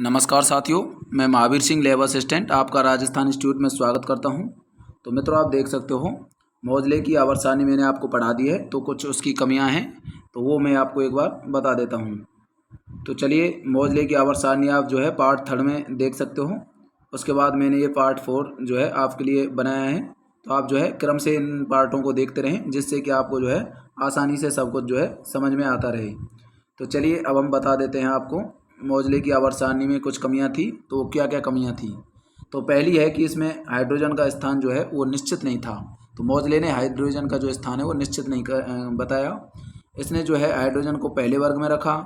नमस्कार साथियों, मैं महावीर सिंह लैब असिस्टेंट आपका राजस्थान इंस्टीट्यूट में स्वागत करता हूं। तो मित्रों, आप देख सकते हो मौजले की आवर्त सारणी मैंने आपको पढ़ा दी है, तो कुछ उसकी कमियां हैं तो वो मैं आपको एक बार बता देता हूं। तो चलिए, मौजले की आवर्त सारणी आप जो है पार्ट 3 में देख सकते हो। उसके बाद मैंने ये पार्ट 4 जो है आपके लिए बनाया है। तो आप जो है क्रम से इन पार्टों को देखते रहें, जिससे कि आपको जो है आसानी से सब कुछ जो है समझ में आता रहे। तो चलिए, अब हम बता देते हैं आपको मौजले की आवर्त सारणी में कुछ कमियां थी, तो क्या क्या कमियां थी। तो पहली है कि इसमें हाइड्रोजन का स्थान जो है वो निश्चित नहीं था। तो मौजले ने हाइड्रोजन का जो स्थान है वो निश्चित नहीं बताया। इसने जो है हाइड्रोजन को पहले वर्ग में रखा,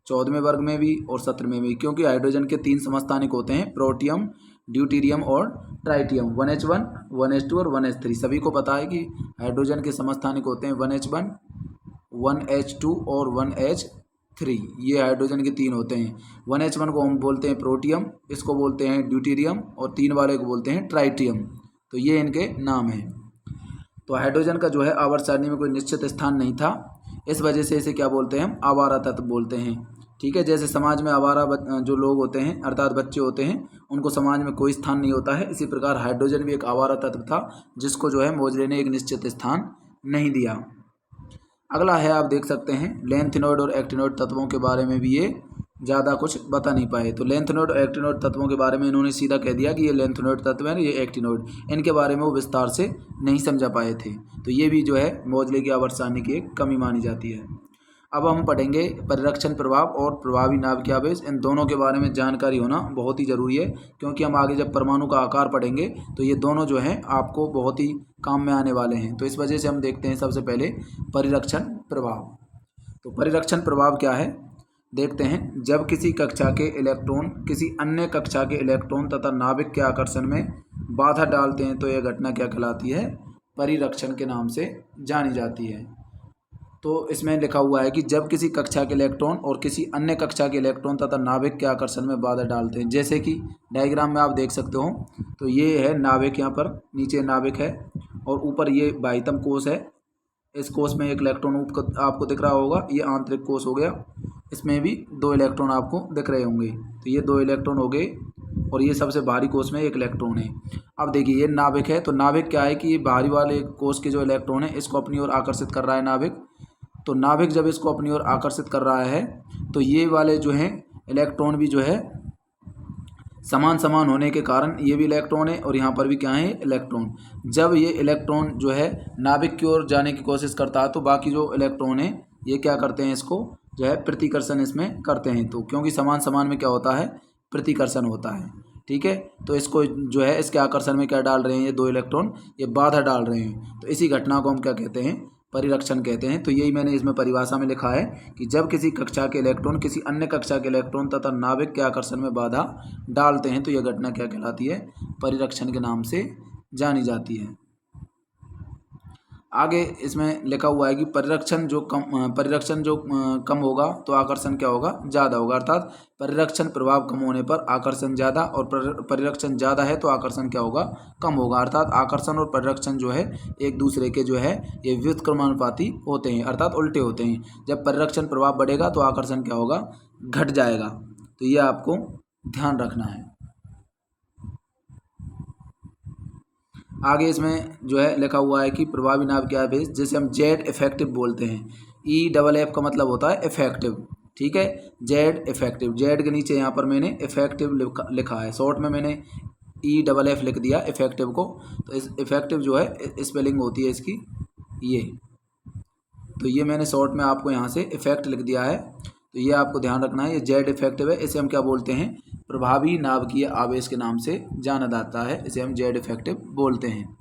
14वें वर्ग में भी और 17वें में भी, क्योंकि हाइड्रोजन के 3 समस्थानिक होते हैं, प्रोटियम, ड्यूटेरियम और ट्राइटियम। 1H1, 1H2 और 1H3 सभी को पता है कि हाइड्रोजन के समस्थानिक होते हैं 1H1, 1H2 और 1H3। ये हाइड्रोजन के 3 होते हैं। 1H1 को हम बोलते हैं प्रोटियम, इसको बोलते हैं ड्यूटेरियम और 3 वाले को बोलते हैं ट्राइटियम। तो ये इनके नाम हैं। तो हाइड्रोजन का जो है आवर्त सारणी में कोई निश्चित स्थान नहीं था, इस वजह से इसे क्या बोलते हैं, हम आवारा तत्व बोलते हैं। ठीक है, जैसे समाज में आवारा जो लोग होते हैं अर्थात बच्चे होते हैं, उनको समाज में कोई स्थान नहीं होता है, इसी प्रकार हाइड्रोजन भी एक आवारा तत्व था, जिसको जो है मौजले ने एक निश्चित स्थान नहीं दिया। अगला है, आप देख सकते हैं लेंथेनॉइड और एक्टिनॉइड तत्वों के बारे में भी ये ज़्यादा कुछ बता नहीं पाए। तो लेंथेनॉइड और एक्टिनॉइड तत्वों के बारे में इन्होंने सीधा कह दिया कि ये लेंथेनॉइड तत्व है, ये एक्टिनॉइड, इनके बारे में वो विस्तार से नहीं समझा पाए थे। तो ये भी जो है मौजले की आवर्त सारणी की एक कमी मानी जाती है। अब हम पढ़ेंगे परिरक्षण प्रभाव और प्रभावी नाभिकीय आवेश। इन दोनों के बारे में जानकारी होना बहुत ही ज़रूरी है, क्योंकि हम आगे जब परमाणु का आकार पढ़ेंगे तो ये दोनों जो हैं आपको बहुत ही काम में आने वाले हैं। तो इस वजह से हम देखते हैं सबसे पहले परिरक्षण प्रभाव। तो परिरक्षण प्रभाव क्या है, देखते हैं। जब किसी कक्षा के इलेक्ट्रॉन किसी अन्य कक्षा के इलेक्ट्रॉन तथा नाभिक के आकर्षण में बाधा डालते हैं तो यह घटना क्या कहलाती है, परिरक्षण के नाम से जानी जाती है। तो इसमें लिखा हुआ है कि जब किसी कक्षा के इलेक्ट्रॉन और किसी अन्य कक्षा के इलेक्ट्रॉन तथा नाभिक के आकर्षण में बाधा डालते हैं, जैसे कि डायग्राम में आप देख सकते हो। तो ये है नाभिक, यहाँ पर नीचे नाभिक है और ऊपर ये बाह्यतम कोश है। इस कोश में एक इलेक्ट्रॉन आपको दिख रहा होगा, ये आंतरिक कोश हो गया। इसमें भी 2 इलेक्ट्रॉन आपको दिख रहे होंगे। तो ये 2 इलेक्ट्रॉन हो गए और ये सबसे बाहरी कोश में 1 इलेक्ट्रॉन है। अब देखिए, ये नाभिक है। तो नाभिक क्या है कि ये बाहरी वाले कोश के जो इलेक्ट्रॉन है इसको अपनी ओर आकर्षित कर रहा है नाभिक। तो नाभिक जब इसको अपनी ओर आकर्षित कर रहा है तो ये वाले जो हैं इलेक्ट्रॉन भी जो है समान समान होने के कारण ये भी इलेक्ट्रॉन है और यहाँ पर भी क्या है, इलेक्ट्रॉन। जब ये इलेक्ट्रॉन जो है नाभिक की ओर जाने की कोशिश करता है तो बाकी जो इलेक्ट्रॉन है ये क्या करते हैं, इसको जो है प्रतिकर्षण इसमें करते हैं। तो क्योंकि समान समान में क्या होता है, प्रतिकर्षण होता है। ठीक है, तो इसको जो है इसके आकर्षण में क्या डाल रहे हैं, ये 2 इलेक्ट्रॉन ये बाधा डाल रहे हैं। तो इसी घटना को हम क्या कहते हैं, परिरक्षण कहते हैं। तो यही मैंने इसमें परिभाषा में लिखा है कि जब किसी कक्षा के इलेक्ट्रॉन किसी अन्य कक्षा के इलेक्ट्रॉन तथा नाभिक के आकर्षण में बाधा डालते हैं तो यह घटना क्या कहलाती है, परिरक्षण के नाम से जानी जाती है। आगे इसमें लिखा हुआ है कि परिरक्षण जो कम होगा तो आकर्षण क्या होगा, ज़्यादा होगा। अर्थात परिरक्षण प्रभाव कम होने पर आकर्षण ज़्यादा और परिरक्षण ज़्यादा है तो आकर्षण क्या होगा, कम होगा। अर्थात आकर्षण और परिरक्षण जो है एक दूसरे के जो है ये व्युत्क्रमानुपाती होते हैं, अर्थात उल्टे होते हैं। जब परिरक्षण प्रभाव बढ़ेगा तो आकर्षण क्या होगा, घट जाएगा। तो ये आपको ध्यान रखना है। आगे इसमें जो है लिखा हुआ है कि प्रभावी नाभिकीय आवेश, जैसे हम जेड इफेक्टिव बोलते हैं। EFF का मतलब होता है इफेक्टिव। ठीक है, जेड इफेक्टिव, जेड के नीचे यहाँ पर मैंने इफेक्टिव लिखा है, शॉर्ट में मैंने EFF लिख दिया इफेक्टिव को। तो इस इफेक्टिव जो है स्पेलिंग होती है इसकी ये, तो ये मैंने शॉर्ट में आपको यहाँ से इफेक्ट लिख दिया है। तो ये आपको ध्यान रखना है, ये जेड इफेक्टिव है। इसे हम क्या बोलते हैं, प्रभावी नाभिकीय आवेश के नाम से जाना जाता है, इसे हम जेड इफेक्टिव बोलते हैं।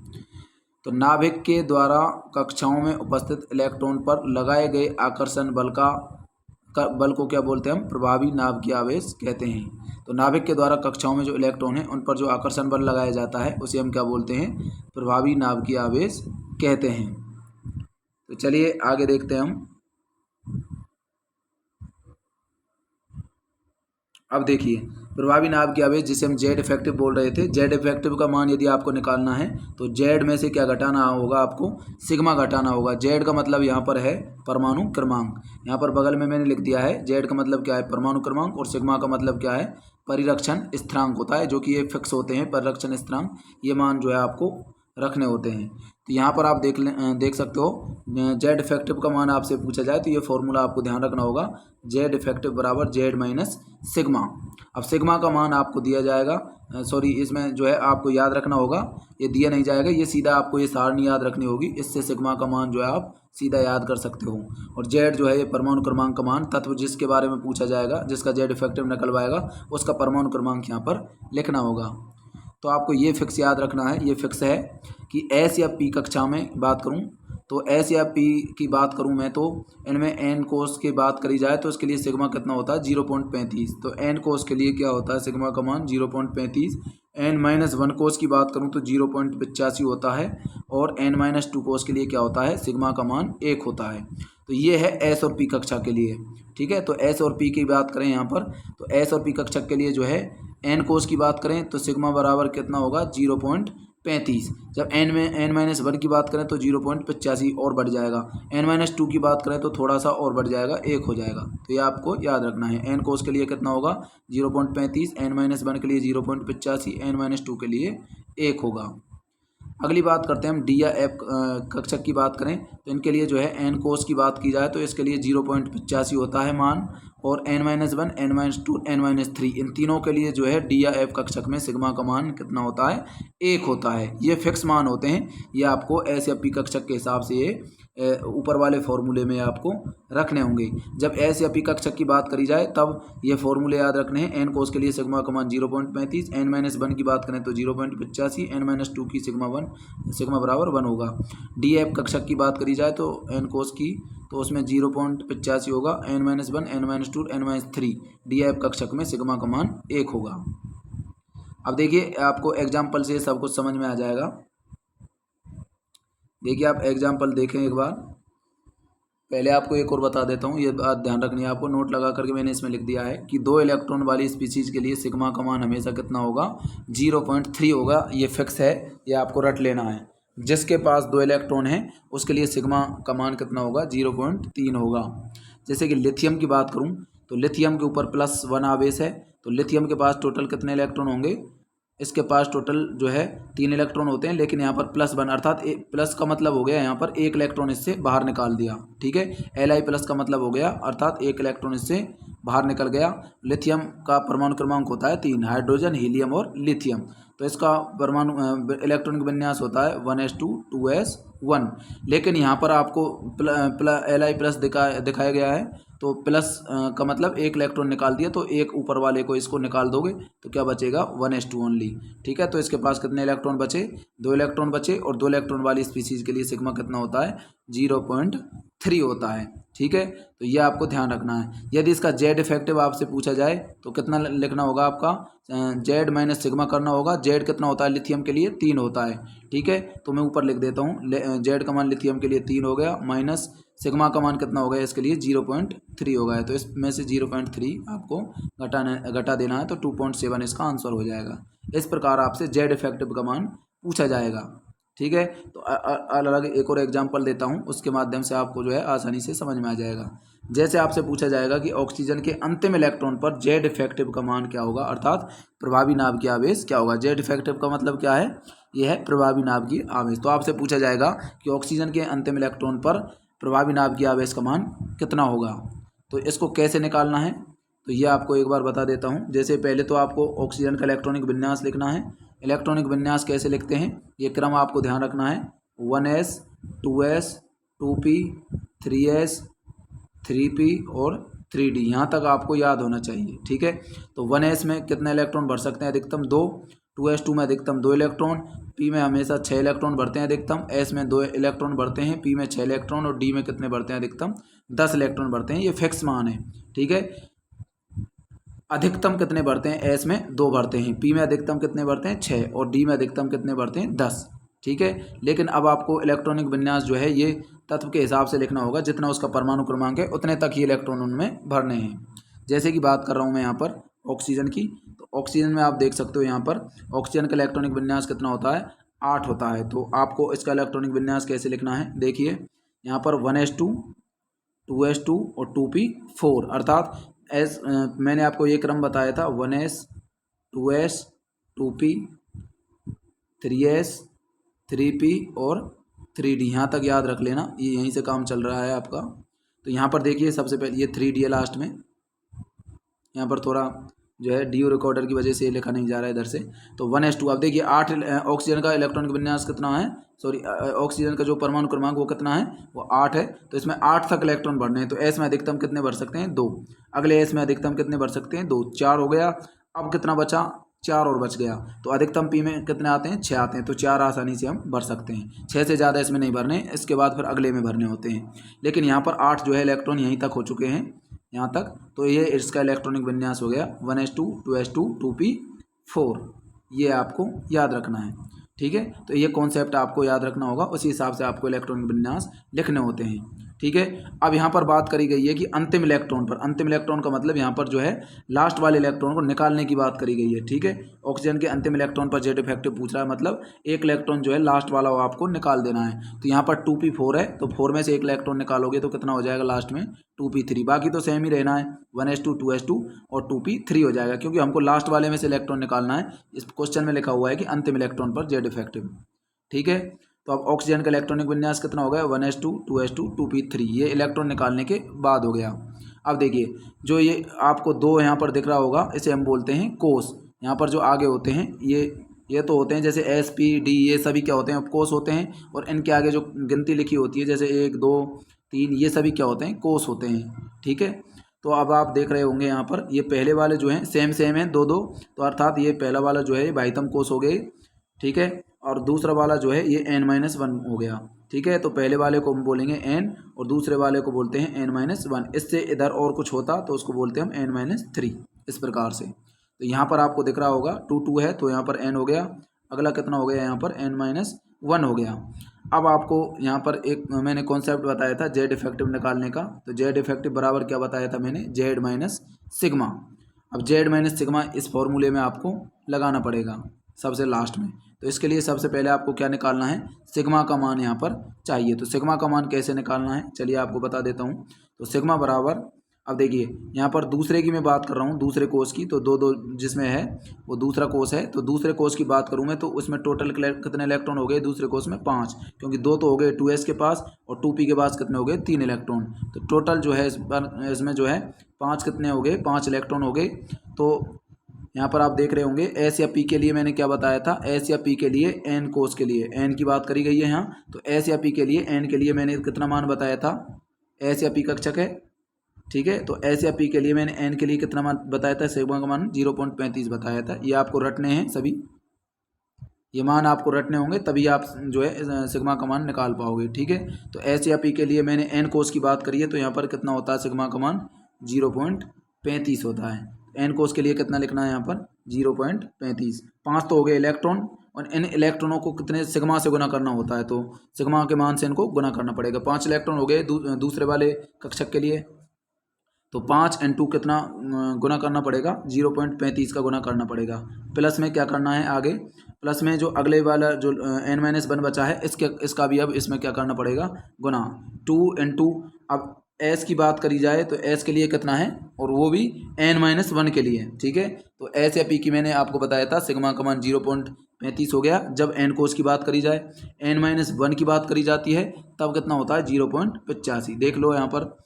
तो नाभिक के द्वारा कक्षाओं में उपस्थित इलेक्ट्रॉन पर लगाए गए आकर्षण बल को क्या बोलते हैं, हम प्रभावी नाभिकीय आवेश कहते हैं। तो नाभिक के द्वारा कक्षाओं में जो इलेक्ट्रॉन है उन पर जो आकर्षण बल लगाया जाता है उसे हम क्या बोलते हैं, प्रभावी नाभिकीय आवेश कहते हैं। तो चलिए आगे देखते हैं हम। अब देखिए, प्रभावी नाभिकीय आवेश जिसे हम जेड इफेक्टिव बोल रहे थे, जेड इफेक्टिव का मान यदि आपको निकालना है तो जेड में से क्या घटाना होगा, आपको सिग्मा घटाना होगा। जेड का मतलब यहाँ पर है परमाणु क्रमांक, यहाँ पर बगल में मैंने लिख दिया है। जेड का मतलब क्या है, परमाणु क्रमांक, और सिग्मा का मतलब क्या है, परिरक्षण स्थिरांक होता है, जो कि ये फिक्स होते हैं परिरक्षण स्थिरांक, ये मान जो है आपको रखने होते हैं। तो यहाँ पर आप देख सकते हो जेड इफेक्टिव का मान आपसे पूछा जाए तो ये फॉर्मूला आपको ध्यान रखना होगा, जेड इफेक्टिव बराबर जेड माइनस सिग्मा। अब सिग्मा का मान आपको दिया जाएगा, सॉरी इसमें जो है आपको याद रखना होगा, ये दिया नहीं जाएगा, ये सीधा आपको ये सारणी याद रखनी होगी, इससे सिग्मा का मान जो है आप सीधा याद कर सकते हो। और जेड जो है ये परमाणु क्रमांक का मान, तत्व जिसके बारे में पूछा जाएगा, जिसका जेड इफेक्टिव निकलवाएगा, उसका परमाणु क्रमांक यहाँ पर लिखना होगा। तो आपको ये फिक्स याद रखना है, ये फिक्स है कि एस या पी कक्षा में बात करूं तो एस या पी की बात करूं मैं तो इनमें एन कोस की बात करी जाए तो इसके लिए सिग्मा कितना होता है 0.35। तो एन कोस के लिए क्या होता है सिग्मा का मान 0.35। एन माइनस 1 कोस की बात करूं तो 0.85 होता है, और एन माइनस 2 कोस के लिए क्या होता है सिग्मा का मान 1 होता है। तो ये है एस और पी कक्षा के लिए, ठीक है। तो एस और पी की बात करें यहाँ पर, तो एस और पी कक्षा के लिए जो है एन कोस की बात करें तो सिग्मा बराबर कितना होगा 0.35। जब एन में एन माइनस 1 की बात करें तो 0.85 और बढ़ जाएगा, एन माइनस 2 की बात करें तो थोड़ा सा और बढ़ जाएगा, 1 हो जाएगा। तो ये आपको याद रखना है, एन कोस के लिए कितना होगा 0.35, एन माइनस 1 के लिए 0.85, एन माइनस 2 के लिए 1 होगा। अगली बात करते हैं हम डी या एफ कक्षक की बात करें तो इनके लिए जो है एन कोस की बात की जाए तो इसके लिए 0.85 होता है मान, और N minus 1, N minus 2, N minus 3 इन तीनों के लिए जो है डी या एफ कक्षक में सिग्मा का मान कितना होता है 1 होता है। ये फिक्स मान होते हैं, ये आपको एस या पी कक्षक के हिसाब से ये ऊपर वाले फॉर्मूले में आपको रखने होंगे। जब एस या पी कक्षक की बात करी जाए तब ये फॉर्मूले याद रखने हैं। एन कोस के लिए सिग्मा का मान 0.35, एन माइनस 1 की बात करें तो 0.85, एन माइनस 2 की सिग्मा बराबर 1 होगा। डी एफ कक्षक की बात करी जाए तो एन कोस की तो उसमें 0.85 होगा, n minus 1, N minus 2, N minus 3 D F कक्षक में सिग्मा का मान 1 होगा। अब देखिए आपको एग्जाम्पल से सब कुछ समझ में आ जाएगा। देखिए आप एग्जाम्पल देखें एक बार, पहले आपको एक और बता देता हूँ, ये बात ध्यान रखनी है आपको, नोट लगा करके मैंने इसमें लिख दिया है कि 2 इलेक्ट्रॉन वाली स्पीसीज के लिए सिग्मा का मान हमेशा कितना होगा 0.3 होगा। ये फिक्स है, ये आपको रट लेना है। जिसके पास 2 इलेक्ट्रॉन हैं उसके लिए सिग्मा का मान कितना होगा 0.3 होगा। जैसे कि लिथियम की बात करूँ तो लिथियम के ऊपर +1 आवेश है, तो लिथियम के पास टोटल कितने इलेक्ट्रॉन होंगे, इसके पास टोटल जो है 3 इलेक्ट्रॉन होते हैं, लेकिन यहाँ पर +1 अर्थात प्लस का मतलब हो गया यहाँ पर 1 इलेक्ट्रॉन इससे बाहर निकाल दिया, ठीक है। Li+ का मतलब हो गया अर्थात 1 इलेक्ट्रॉन इससे बाहर निकल गया। लिथियम का परमाणु क्रमांक होता है 3, हाइड्रोजन, हीलियम और लिथियम। तो इसका परमाणु इलेक्ट्रॉनिक विन्यास होता है 1s2 2s1, लेकिन यहाँ पर आपको Li+ दिखाया गया है, तो प्लस का मतलब 1 इलेक्ट्रॉन निकाल दिया, तो एक ऊपर वाले को इसको निकाल दोगे तो क्या बचेगा 1s2 ओनली, ठीक है। तो इसके पास कितने इलेक्ट्रॉन बचे 2 इलेक्ट्रॉन बचे, और 2 इलेक्ट्रॉन वाली स्पीसीज के लिए सिग्मा कितना होता है 0.3 होता है, ठीक है। तो ये आपको ध्यान रखना है। यदि इसका जेड इफेक्टिव आपसे पूछा जाए तो कितना लिखना होगा आपका जेड माइनस सिग्मा करना होगा। जेड कितना होता है लिथियम के लिए 3 होता है, ठीक है। तो मैं ऊपर लिख देता हूँ, जेड का मान लिथियम के लिए 3 हो गया, माइनस सिग्मा का मान कितना हो गया इसके लिए 0.3 हो गया है। तो इसमें से 0.3 आपको घटा देना है, तो 2.7 इसका आंसर हो जाएगा। इस प्रकार आपसे जेड इफेक्टिव का मान पूछा जाएगा, ठीक है। तो अलग एक और एग्जांपल देता हूँ, उसके माध्यम से आपको जो है आसानी से समझ में आ जाएगा। जैसे आपसे पूछा जाएगा कि ऑक्सीजन के अंतिम इलेक्ट्रॉन पर जेड इफेक्टिव का मान क्या होगा, अर्थात प्रभावी नाभिकीय आवेश क्या होगा। जेड इफेक्टिव का मतलब क्या है, यह है प्रभावी नाभिकीय आवेश। तो आपसे पूछा जाएगा कि ऑक्सीजन के अंतिम इलेक्ट्रॉन पर प्रभावी नाभिकीय आवेश का मान कितना होगा, तो इसको कैसे निकालना है तो ये आपको एक बार बता देता हूँ। जैसे पहले तो आपको ऑक्सीजन का इलेक्ट्रॉनिक विन्यास लिखना है। इलेक्ट्रॉनिक विन्यास कैसे लिखते हैं, ये क्रम आपको ध्यान रखना है, 1s 2s 2p 3s 3p और 3d, यहाँ तक आपको याद होना चाहिए, ठीक है। तो 1s में कितने इलेक्ट्रॉन भर सकते हैं अधिकतम 2, 2s2 में अधिकतम 2 इलेक्ट्रॉन, p में हमेशा 6 इलेक्ट्रॉन भरते हैं अधिकतम, s में 2 इलेक्ट्रॉन भरते हैं, p में 6 इलेक्ट्रॉन और d में कितने भरते हैं अधिकतम 10 इलेक्ट्रॉन भरते हैं। ये फिक्स मान है, ठीक है। अधिकतम कितने भरते हैं, s में 2 भरते हैं, p में अधिकतम कितने भरते हैं 6 और d में अधिकतम कितने भरते हैं 10, ठीक है। लेकिन अब आपको इलेक्ट्रॉनिक विन्यास जो है ये तत्व के हिसाब से लिखना होगा, जितना उसका परमाणु क्रमांक है उतने तक ही इलेक्ट्रॉन उनमें भरने हैं। जैसे कि बात कर रहा हूँ मैं यहाँ पर ऑक्सीजन की, तो ऑक्सीजन में आप देख सकते हो यहाँ पर ऑक्सीजन का इलेक्ट्रॉनिक विन्यास कितना होता है 8 होता है। तो आपको इसका इलेक्ट्रॉनिक विन्यास कैसे लिखना है, देखिए यहाँ पर 1s2 2s2 और 2p4, अर्थात मैंने आपको ये क्रम बताया था 1s 2s 2p 3s 3p और 3d। यहाँ तक याद रख लेना, ये यहीं से काम चल रहा है आपका। तो यहाँ पर देखिए सबसे पहले ये 3d है लास्ट में, यहाँ पर थोड़ा जो है डी रिकॉर्डर की वजह से ये लिखा नहीं जा रहा है इधर से। तो 1s2 अब देखिए 8 ऑक्सीजन का इलेक्ट्रॉनिक विन्यास कितना है, सॉरी ऑक्सीजन का जो परमाणु क्रमांक वो कितना है, वो 8 है। तो इसमें 8 तक इलेक्ट्रॉन भरने हैं। तो एस में अधिकतम कितने भर सकते हैं, 2। अगले एस में अधिकतम कितने भर सकते हैं, 2। 4 हो गया। अब कितना बचा, 4 और बच गया। तो अधिकतम पी में कितने आते हैं, 6 आते हैं। तो 4 आसानी से हम भर सकते हैं, 6 से ज़्यादा इसमें नहीं भरने, इसके बाद फिर अगले में भरने होते हैं। लेकिन यहाँ पर 8 जो है इलेक्ट्रॉन यहीं तक हो चुके हैं, यहाँ तक। तो ये इसका इलेक्ट्रॉनिक विन्यास हो गया 1s2 2s2 2p 4। ये आपको याद रखना है, ठीक है। तो ये कॉन्सेप्ट आपको याद रखना होगा, उसी हिसाब से आपको इलेक्ट्रॉनिक विन्यास लिखने होते हैं, ठीक है। अब यहाँ पर बात करी गई है कि अंतिम इलेक्ट्रॉन पर, अंतिम इलेक्ट्रॉन का मतलब यहाँ पर जो है लास्ट वाले इलेक्ट्रॉन को निकालने की बात करी गई है, ठीक है। ऑक्सीजन के अंतिम इलेक्ट्रॉन पर जेड इफेक्टिव पूछ रहा है, मतलब एक इलेक्ट्रॉन जो है लास्ट वाला वो आपको निकाल देना है। तो यहाँ पर 2p4 है, तो 4 में से एक इलेक्ट्रॉन निकालोगे तो कितना हो जाएगा लास्ट में, 2p3। बाकी तो सेम ही रहना है, 1s2 2s2 और 2p3 हो जाएगा, क्योंकि हमको लास्ट वाले में से इलेक्ट्रॉन निकालना है। इस क्वेश्चन में लिखा हुआ है कि अंतिम इलेक्ट्रॉन पर जेड इफेक्टिव, ठीक है। तो अब ऑक्सीजन का इलेक्ट्रॉनिक विन्यास कितना हो गया, 1s2 2s2 2p3। ये इलेक्ट्रॉन निकालने के बाद हो गया। अब देखिए जो ये आपको 2 यहाँ पर दिख रहा होगा, इसे हम बोलते हैं कोष। यहाँ पर जो आगे होते हैं ये तो होते हैं जैसे एस पी डी, ये सभी क्या होते हैं, कोष होते हैं। और इनके आगे जो गिनती लिखी होती है जैसे 1 2 3, ये सभी क्या होते हैं, कोष होते हैं, ठीक है। तो अब आप देख रहे होंगे यहाँ पर ये पहले वाले जो हैं सेम है 2 2, तो अर्थात ये पहला वाला जो है बाह्यतम कोष हो गए, ठीक है। और दूसरा वाला जो है ये n-1 हो गया, ठीक है। तो पहले वाले को हम बोलेंगे n और दूसरे वाले को बोलते हैं n-1। इससे इधर और कुछ होता तो उसको बोलते हैं हम n-3, इस प्रकार से। तो यहाँ पर आपको दिख रहा होगा 2 2 है, तो यहाँ पर n हो गया। अगला कितना हो गया, यहाँ पर n-1 हो गया। अब आपको यहाँ पर एक मैंने कॉन्सेप्ट बताया था जेड इफेक्टिव निकालने का। तो जेड इफेक्टिव बराबर क्या बताया था मैंने, जेड माइनस सिग्मा। अब जेड माइनस सिग्मा इस फॉर्मूले में आपको लगाना पड़ेगा सबसे लास्ट में। तो इसके लिए सबसे पहले आपको क्या निकालना है, सिग्मा का मान यहाँ पर चाहिए। तो सिग्मा का मान कैसे निकालना है, चलिए आपको बता देता हूँ। तो सिग्मा बराबर, अब देखिए यहाँ पर दूसरे की मैं बात कर रहा हूँ, दूसरे कोष की। तो 2 2 जिसमें है वो दूसरा कोष है। तो दूसरे कोष की बात करूँ मैं, तो उसमें टोटल कितने इलेक्ट्रॉन हो गए दूसरे कोष में, 5। क्योंकि 2 तो हो गए 2s के पास और 2p के पास कितने हो गए, 3 इलेक्ट्रॉन। तो टोटल जो है इसमें जो है 5 कितने हो गए, 5 इलेक्ट्रॉन हो गए। तो यहाँ पर आप देख रहे होंगे एस या पी के लिए मैंने क्या बताया था, एस या पी के लिए एन कोष के लिए एन की बात करी गई है यहाँ। तो एस या पी के लिए एन के लिए मैंने कितना मान बताया था, एस या पी कक्षक है, ठीक है। तो एस या पी के लिए मैंने एन के लिए कितना मान बताया था, सिग्मा का मान 0.35 बताया था। ये आपको रटने हैं सभी, ये मान आपको रटने होंगे, तभी आप जो है सिग्मा का मान निकाल पाओगे, ठीक है। तो एस या पी के लिए मैंने एन कोष की बात करी है, तो यहाँ पर कितना होता है, सिग्मा का मान 0.35 होता है। एन कोष के लिए कितना लिखना है यहाँ पर, 0.35। 5 तो हो गए इलेक्ट्रॉन, और इन इलेक्ट्रॉनों को कितने सिग्मा से गुना करना होता है, तो सिग्मा के मान से इनको गुना करना पड़ेगा। 5 इलेक्ट्रॉन हो गए दूसरे वाले कक्षक के लिए। तो 5 × 2 कितना गुना करना पड़ेगा, 0.35 का गुना करना पड़ेगा। प्लस में क्या करना है आगे, प्लस में जो अगले वाला जो n-1 बचा है इसका भी अब इसमें क्या करना पड़ेगा, गुना 2 × 2। अब एस की बात करी जाए तो एस के लिए कितना है, और वो भी n-1 के लिए, ठीक है। तो एस या पी की मैंने आपको बताया था सिग्मा का मान 0.35 हो गया। जब एन कोष की बात करी जाए, n-1 की बात करी जाती है, तब कितना होता है, 0.85। देख लो यहाँ पर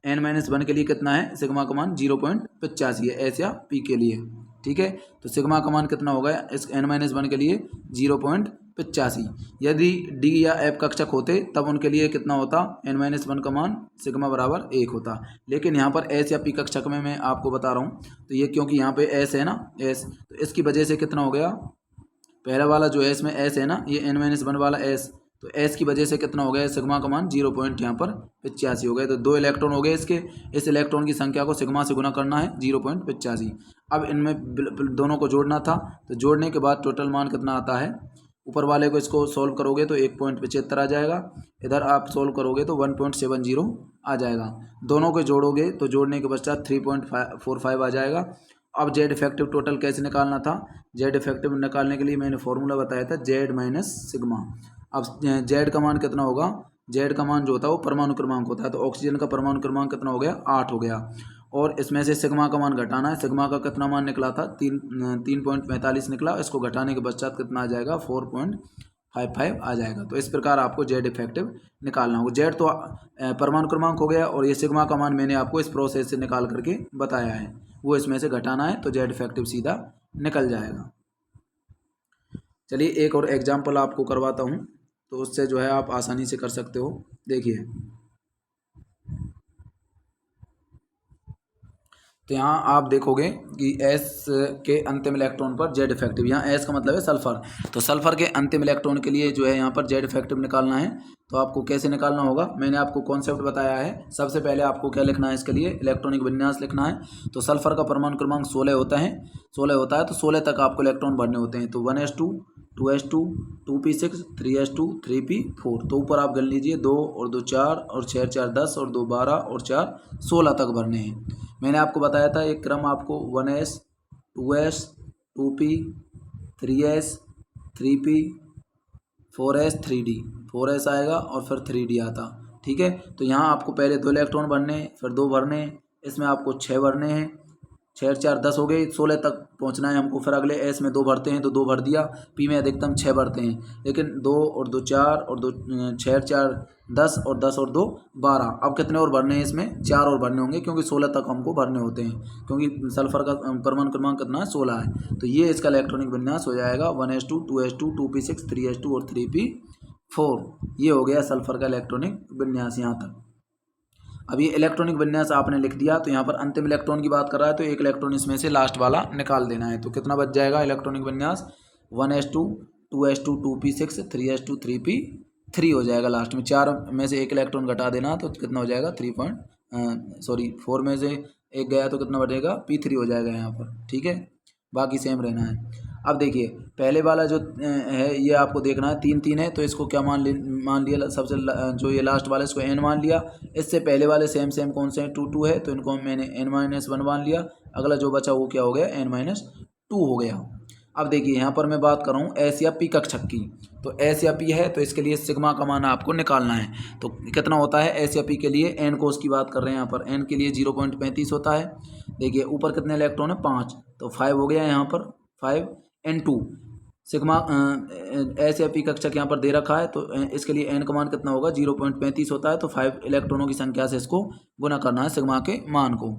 n-1 के लिए कितना है, सिग्मा का मान 0.85 है एस या पी के लिए, ठीक है। तो सिग्मा का मान कितना होगा इस n-1 के लिए, 0.85। यदि डी या एफ कक्षक होते तब उनके लिए कितना होता, n-1 का मान सिग्मा बराबर 1 होता। लेकिन यहाँ पर एस या पी कक्षक में मैं आपको बता रहा हूँ, तो ये क्योंकि यहाँ पे एस है ना, एस, तो इसकी वजह से कितना हो गया, पहला वाला जो है इसमें एस है ना, ये n-1 वाला एस, तो एस की वजह से कितना हो गया, सिग्मा का मान 0.85 हो गया। तो 2 इलेक्ट्रॉन हो गए इसके, इस इलेक्ट्रॉन की संख्या को सिग्मा से गुना करना है 0.85। अब इनमें दोनों को जोड़ना था, तो जोड़ने के बाद टोटल मान कितना आता है, ऊपर वाले को इसको सॉल्व करोगे तो 1.75 आ जाएगा, इधर आप सॉल्व करोगे तो 1.70 आ जाएगा। दोनों को जोड़ोगे तो जोड़ने के पश्चात 3.45 आ जाएगा। अब जेड इफेक्टिव टोटल कैसे निकालना था, जेड इफेक्टिव निकालने के लिए मैंने फॉर्मूला बताया था जेड माइनस सिग्मा। अब जेड का मान कितना होगा, जेड का मान जो होता है वो परमाणु क्रमांक होता है। तो ऑक्सीजन का परमाणु क्रमांक कितना हो गया, 8 हो गया। और इसमें से सिग्मा का मान घटाना है। सिग्मा का कितना मान निकला था, 3.45 निकला। इसको घटाने के पश्चात कितना आ जाएगा, 4.55 आ जाएगा। तो इस प्रकार आपको जेड इफेक्टिव निकालना होगा। जेड तो परमाणु क्रमांक हो गया, और ये सिग्मा का मान मैंने आपको इस प्रोसेस से निकाल करके बताया है, वो इसमें से घटाना है, तो जेड इफेक्टिव सीधा निकल जाएगा। चलिए एक और एग्जाम्पल आपको करवाता हूँ, तो उससे जो है आप आसानी से कर सकते हो। देखिए, तो यहाँ आप देखोगे कि S के अंतिम इलेक्ट्रॉन पर जेड इफेक्टिव, यहाँ S का मतलब है सल्फर, तो सल्फर के अंतिम इलेक्ट्रॉन के लिए जो है यहाँ पर जेड इफेक्टिव निकालना है। तो आपको कैसे निकालना होगा, मैंने आपको कॉन्सेप्ट बताया है। सबसे पहले आपको क्या लिखना है, इसके लिए इलेक्ट्रॉनिक विन्यास लिखना है। तो सल्फर का परमाणु क्रमांक 16 होता है, 16 होता है, तो 16 तक आपको इलेक्ट्रॉन भरने होते हैं। तो 1s2, 2s2, 2p6, 3s2, 3p4। तो ऊपर आप गिन लीजिए, 2 और 2 4 और 6 4 10 और 2 12 और 4 16 तक भरने हैं। मैंने आपको बताया था एक क्रम, आपको 1s, 2s, 2p, 3s, 3p, 4s, 3d, 4s आएगा और फिर 3d आता। ठीक है, तो यहाँ आपको पहले 2 इलेक्ट्रॉन भरने हैं, फिर 2 भरने हैं, इसमें आपको 6 भरने हैं। 6 4 10 हो गए, 16 तक पहुँचना है हमको। फिर अगले एस में 2 भरते हैं, तो 2 भर दिया। पी में अधिकतम 6 भरते हैं, लेकिन 2 और 2 4 और 2 6 4 10 और 10 और 2 12। अब कितने और भरने हैं, इसमें 4 और भरने होंगे, क्योंकि 16 तक हमको भरने होते हैं, क्योंकि सल्फर का परमाणु क्रमांक कितना है, 16 है। तो ये इसका इलेक्ट्रॉनिक विन्यास हो जाएगा 1s2, 2s2, 2p6, 3s2 और 3p4। ये हो गया सल्फर का इलेक्ट्रॉनिक विन्यास यहाँ तक। अब ये इलेक्ट्रॉनिक विन्यास आपने लिख दिया, तो यहाँ पर अंतिम इलेक्ट्रॉन की बात कर रहा है, तो एक इलेक्ट्रॉन इसमें से लास्ट वाला निकाल देना है। तो कितना बच जाएगा इलेक्ट्रॉनिक विन्यास, 1s2, 2s2, 2p6, 3s2, 3p3 हो जाएगा। लास्ट में 4 में से एक इलेक्ट्रॉन घटा देना, तो कितना हो जाएगा, 4 में से एक गया तो कितना बढ़ेगा, p3 हो जाएगा यहाँ पर। ठीक है, बाकी सेम रहना है। अब देखिए, पहले वाला जो है ये आपको देखना है, 3 3 है, तो इसको क्या मान लिया, सबसे जो ये लास्ट वाला इसको n मान लिया। इससे पहले वाले सेम कौन से हैं, 2 2 है, तो इनको मैंने n-1 मान लिया। अगला जो बचा वो क्या हो गया, n-2 हो गया। अब देखिए, यहाँ पर मैं बात कर रहा हूँ एस या पी कक्षक की। तो एस या पी है, तो इसके लिए सिग्मा का मान आपको निकालना है। तो कितना होता है एस या पी के लिए, एन को उसकी बात कर रहे हैं यहाँ पर, एन के लिए 0.35 होता है। देखिए ऊपर कितने इलेक्ट्रॉन है, 5, तो 5 हो गया यहाँ पर, 5n2 सिग्मा एस या पी कक्षक यहाँ पर दे रखा है, तो इसके लिए एन का मान कितना होगा, 0.35 होता है। तो 5 इलेक्ट्रॉनों की संख्या से इसको गुना करना है सिग्मा के मान को।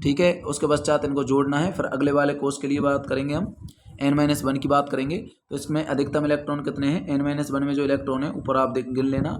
ठीक है, उसके पश्चात इनको जोड़ना है। फिर अगले वाले कोष के लिए बात करेंगे हम, n-1 की बात करेंगे। तो इसमें अधिकतम इलेक्ट्रॉन कितने हैं, n-1 में जो इलेक्ट्रॉन है ऊपर आप गिन लेना,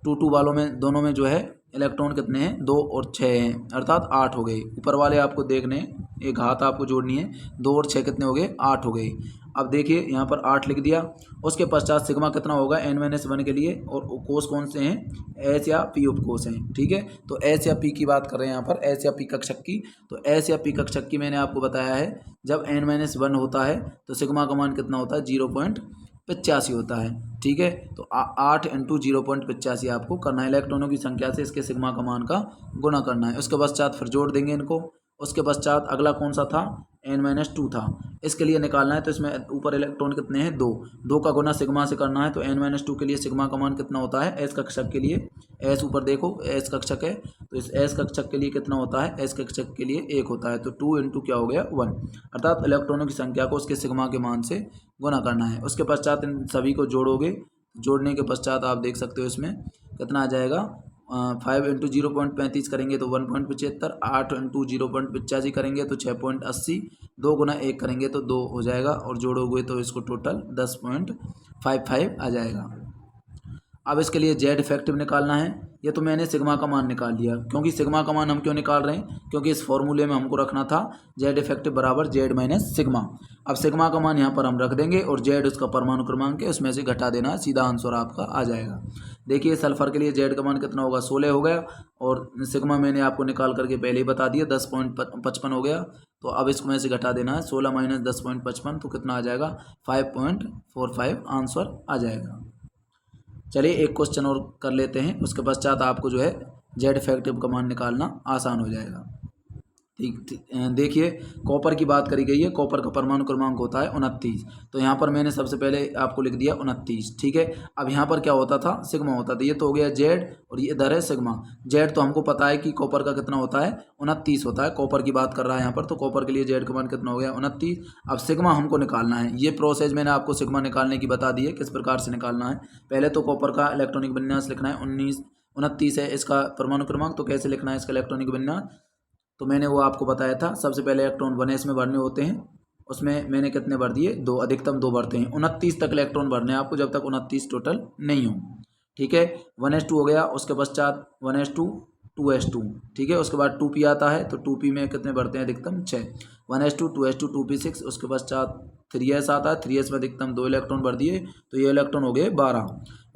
2 2 वालों में दोनों में जो है इलेक्ट्रॉन कितने हैं, 2 और 6 हैं, अर्थात 8 हो गए। ऊपर वाले आपको देखने, एक हाथ आपको जोड़नी है, 2 और 6 कितने हो गए, 8 हो गए। अब देखिए यहाँ पर 8 लिख दिया। उसके पश्चात सिग्मा कितना होगा n-1 के लिए, और कोष कौन से हैं, एस या पी उपकोष हैं। ठीक है, तो एस या पी की बात कर रहे हैं यहाँ पर, एस या पी कक्षक की। तो एस या पी कक्षक की मैंने आपको बताया है, जब n-1 होता है तो सिग्मा का मान कितना होता है, 0.85 होता है। ठीक है, तो 8 × 0.85 आपको करना है, इलेक्ट्रॉनों की संख्या से इसके सिग्मा का मान का गुना करना है। उसके पश्चात फिर जोड़ देंगे इनको। उसके पश्चात अगला कौन सा था, n-2 था, इसके लिए निकालना है। तो इसमें ऊपर इलेक्ट्रॉन कितने हैं, 2 का गुना सिग्मा से करना है। तो n-2 के लिए सिग्मा का मान कितना होता है, एस कक्षक के लिए, एस ऊपर देखो एस कक्षक है, तो इस एस कक्षक के लिए कितना होता है, एस कक्षक के लिए 1 होता है। तो 2 × क्या हो गया, 1, अर्थात इलेक्ट्रॉनों की संख्या को उसके सिग्मा के मान से गुना करना है। उसके पश्चात इन सभी को जोड़ोगे, जोड़ने के पश्चात आप देख सकते हो इसमें कितना आ जाएगा, 5 × 0.35 करेंगे तो 1.75, 8 × 0.85 करेंगे तो 6.80, 2 × 1 करेंगे तो 2 हो जाएगा, और जोड़ोगे तो इसको टोटल 10.55 आ जाएगा। अब इसके लिए जेड इफेक्टिव निकालना है। ये तो मैंने सिग्मा का मान निकाल लिया, क्योंकि सिग्मा का मान हम क्यों निकाल रहे हैं, क्योंकि इस फॉर्मूले में हमको रखना था जेड इफेक्टिव बराबर जेड माइनस सिग्मा। अब सिग्मा का मान यहाँ पर हम रख देंगे, और जेड उसका परमाणु क्रमांक है, उसमें से घटा देना, सीधा आंसर आपका आ जाएगा। देखिए सल्फर के लिए जेड का मान कितना होगा, 16 हो गया, और सिग्मा मैंने आपको निकाल करके पहले ही बता दिया, 10.55 हो गया। तो अब इसमें से घटा देना है, 16 - 10.55, तो कितना आ जाएगा, 5.45 आंसर आ जाएगा। चलिए एक क्वेश्चन और कर लेते हैं, उसके पश्चात आपको जो है जेड इफेक्टिव का मान निकालना आसान हो जाएगा। देखिए कॉपर की बात करी गई है, कॉपर का परमाणु क्रमांक होता है 29। तो यहाँ पर मैंने सबसे पहले आपको लिख दिया 29, ठीक है। अब यहाँ पर क्या होता था, सिग्मा होता था। ये तो हो गया जेड और ये इधर है सिग्मा। जेड तो हमको पता है कि कॉपर का कितना होता है, 29 होता है। कॉपर की बात कर रहा है यहाँ पर, तो कॉपर के लिए जेड का मान कितना हो गया, 29। अब सिग्मा हमको निकालना है। ये प्रोसेस मैंने आपको सिग्मा निकालने की बता दी है, किस प्रकार से निकालना है। पहले तो कॉपर का इलेक्ट्रॉनिक विन्यास लिखना है, 29 है इसका परमाणु क्रमांक। तो कैसे लिखना है इसका इलेक्ट्रॉनिक विन्यास, तो मैंने वो आपको बताया था। सबसे पहले इलेक्ट्रॉन 1s में भरने होते हैं, उसमें मैंने कितने भर दिए, 2, अधिकतम 2 भरते हैं। 29 तक इलेक्ट्रॉन भरने हैं आपको, जब तक 29 टोटल नहीं हो, ठीक है। 1s2 हो गया, उसके पश्चात 1s2 2s2, ठीक है। उसके बाद 2p आता है, तो 2p में कितने भरते हैं, अधिकतम 6। 1s2 2s2 2p6, उसके पश्चात 3s आता है, 3s में अधिकतम 2 इलेक्ट्रॉन भर दिए, तो ये इलेक्ट्रॉन हो गए 12।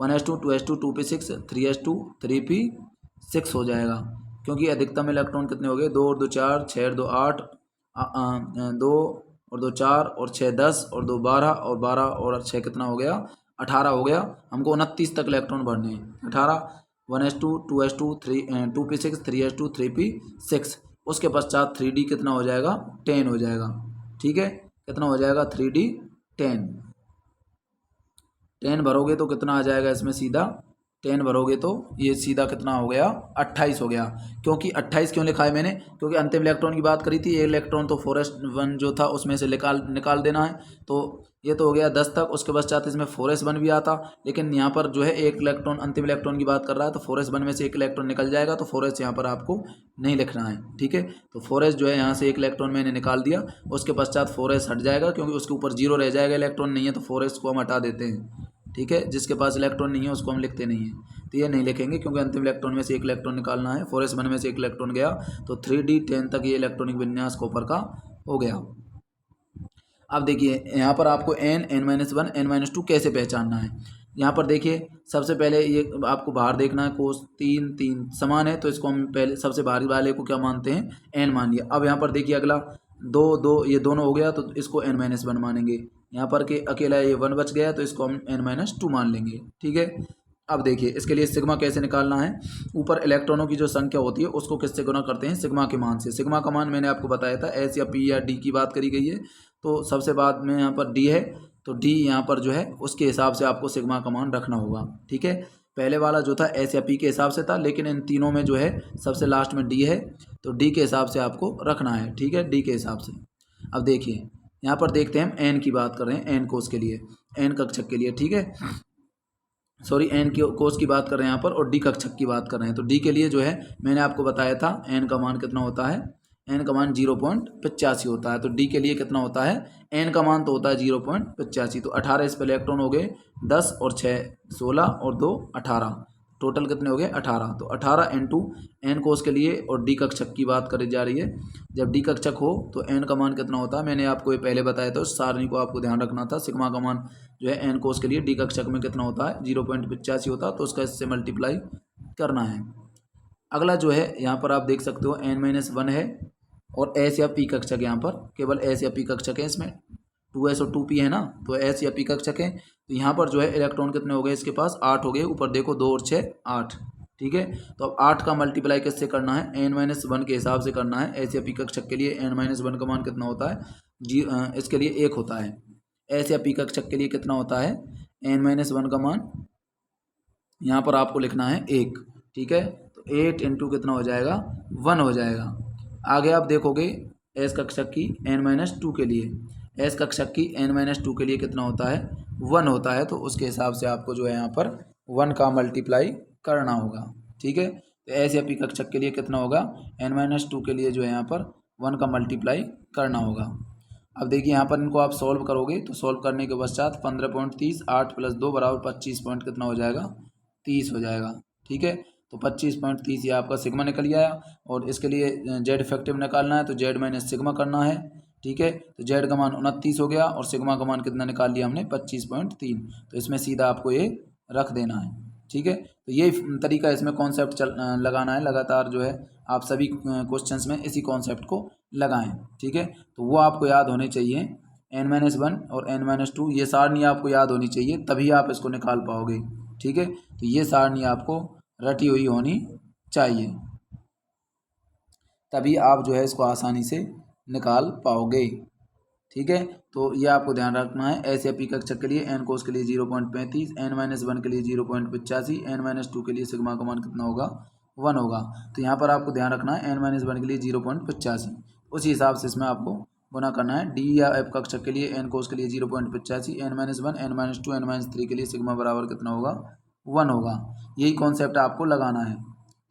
1s2 2s2 2p6 3s2 3p6 हो जाएगा, क्योंकि अधिकतम इलेक्ट्रॉन कितने हो गए, 2 और 2 4, 6 और 2 8, 2 और 2 4 और 6 10 और 2 12 और 12 और 6 कितना हो गया, 18 हो गया। हमको 29 तक इलेक्ट्रॉन भरने हैं, 18। 1s2 2s2 2p6 3s2 3p6, उसके पश्चात 3d कितना हो जाएगा, 10 हो जाएगा, ठीक है। कितना हो जाएगा, 3d 10 भरोगे तो कितना आ जाएगा इसमें, सीधा 10 भरोगे तो ये सीधा कितना हो गया, 28 हो गया। क्योंकि 28 क्यों लिखा है मैंने, क्योंकि अंतिम इलेक्ट्रॉन की बात करी थी। ये इलेक्ट्रॉन तो फॉरेस्ट 1 जो था उसमें से निकाल देना है, तो ये तो हो गया 10 तक। उसके पश्चात इसमें फोरेस्ट 1 भी आता, लेकिन यहाँ पर जो है एक इलेक्ट्रॉन अंतिम इलेक्ट्रॉन की बात कर रहा है, तो फोरेस्ट 1 में से एक इलेक्ट्रॉन निकल जाएगा, तो फोरेस्ट यहाँ पर आपको नहीं लिखना है, ठीक है। तो फोरेस्ट जो है यहाँ से एक इलेक्ट्रॉन मैंने निकाल दिया, उसके पश्चात फोरेस्ट हट जाएगा, क्योंकि उसके ऊपर 0 रह जाएगा, इलेक्ट्रॉन नहीं है, तो फोरेस्ट को हम हटा देते हैं, ठीक है। जिसके पास इलेक्ट्रॉन नहीं है उसको हम लिखते नहीं हैं, तो ये नहीं लिखेंगे, क्योंकि अंतिम इलेक्ट्रॉन में से एक इलेक्ट्रॉन निकालना है। फोरेस्ट 1 में से एक इलेक्ट्रॉन गया, तो 3d 10 तक ये इलेक्ट्रॉनिक विन्यास कॉपर का हो गया। अब देखिए यहाँ पर आपको n-1 n-2 कैसे पहचानना है। यहाँ पर देखिए सबसे पहले ये आपको बाहर देखना है, कोस 3 3 समान है, तो इसको हम पहले सबसे बाहरी वाले को क्या मानते हैं, n मान लिया। अब यहाँ पर देखिए अगला 2 2 ये दोनों हो गया, तो इसको n-1 मानेंगे। यहाँ पर के अकेला ये 1 बच गया, तो इसको हम n-2 मान लेंगे, ठीक है। अब देखिए इसके लिए सिग्मा कैसे निकालना है। ऊपर इलेक्ट्रॉनों की जो संख्या होती है उसको किससे गुना करते हैं, सिग्मा के मान से। सिग्मा का मान मैंने आपको बताया था, एस या पी या डी की बात करी गई है, तो सबसे बाद में यहाँ पर डी है, तो डी यहाँ पर जो है उसके हिसाब से आपको सिग्मा का मान रखना होगा, ठीक है। पहले वाला जो था एस या पी के हिसाब से था, लेकिन इन तीनों में जो है सबसे लास्ट में डी है, तो डी के हिसाब से आपको रखना है, ठीक है, डी के हिसाब से। अब देखिए यहाँ पर देखते हैं, हम एन की बात कर रहे हैं, एन कोस के लिए, एन कक्षक के लिए, ठीक है। सॉरी, एन की कोस की बात कर रहे हैं यहाँ पर, और डी कक्षक की बात कर रहे हैं। तो डी के लिए जो है मैंने आपको बताया था, एन का मान कितना होता है, एन का मान 0.85 होता है। तो डी के लिए कितना होता है, एन का मान तो होता है 0.85, तो 18 इस पर इलेक्ट्रॉन हो गए, 10 और 6 16 और 2 18, टोटल कितने हो गए, 18। तो 18 इंटू एन कोस के लिए, और डी कक्षक की बात करी जा रही है। जब डी कक्षक हो तो एन का मान कितना होता है, मैंने आपको ये पहले बताया था, उस सारणी को आपको ध्यान रखना था। सिग्मा का मान जो है एन कोस के लिए डी कक्षक में कितना होता है, 0.85 होता है, तो उसका इससे मल्टीप्लाई करना है। अगला जो है यहाँ पर आप देख सकते हो n-1 है, और एस या पी कक्षक, यहाँ पर केवल एस या पी कक्षक है, इसमें 2s और 2p है ना, तो एस या पी कक्षक है। तो यहाँ पर जो है इलेक्ट्रॉन कितने हो गए, इसके पास 8 हो गए, ऊपर देखो 2 और 6 8, ठीक है। तो अब 8 का मल्टीप्लाई किससे करना है, n-1 के हिसाब से करना है। एस या पी कक्षक के लिए n-1 का मान कितना होता है, इसके लिए 1 होता है। एस या पी कक्षक के लिए कितना होता है, n-1 का मान यहाँ पर आपको लिखना है 1, ठीक है। तो 8 इंटू कितना हो जाएगा, 1 हो जाएगा। आगे आप देखोगे एस कक्षक की n-2 के लिए, एस कक्षक की n-2 के लिए कितना होता है, 1 होता है। तो उसके हिसाब से आपको जो है यहाँ पर 1 का मल्टीप्लाई करना होगा, ठीक है। तो एस या पी कक्षक के लिए कितना होगा, n-2 के लिए जो है यहाँ पर 1 का मल्टीप्लाई करना होगा। अब देखिए यहाँ पर इनको आप सॉल्व करोगे, तो सॉल्व करने के पश्चात 15.30 8 + 2 बराबर 25 पॉइंट कितना हो जाएगा, 30 हो जाएगा, ठीक है। तो 25.30 ये आपका सिग्मा निकल गया। और इसके लिए जेड इफेक्टिव निकालना है, तो जेड माइनस सिग्मा करना है, ठीक है। तो जेड का मान 29 हो गया, और सिग्मा का मान कितना निकाल लिया हमने, 25.3। तो इसमें सीधा आपको ये रख देना है, ठीक है। तो ये तरीका इसमें कॉन्सेप्ट लगाना है, लगातार जो है आप सभी क्वेश्चंस में इसी कॉन्सेप्ट को लगाएं, ठीक है। तो वो आपको याद होने चाहिए, n-1 और n-2, ये सारणी आपको याद होनी चाहिए, तभी आप इसको निकाल पाओगे, ठीक है। तो ये सारणी आपको रटी हुई होनी चाहिए। तभी आप जो है इसको आसानी से निकाल पाओगे। ठीक है, तो ये आपको ध्यान रखना है। एस या पी कक्षक के लिए एन कोस के लिए 0.35, n-1 के लिए 0.85, n-2 के लिए सिग्मा का मान कितना होगा 1 होगा। तो यहाँ पर आपको ध्यान रखना है n-1 के लिए 0.85, उसी हिसाब से इसमें आपको गुना करना है। डी या एफ कक्षक के लिए एन कोस के लिए 0.85, n-1, n-2, n-3 के लिए सिग्मा बराबर कितना होगा 1 होगा। यही कॉन्सेप्ट आपको लगाना है।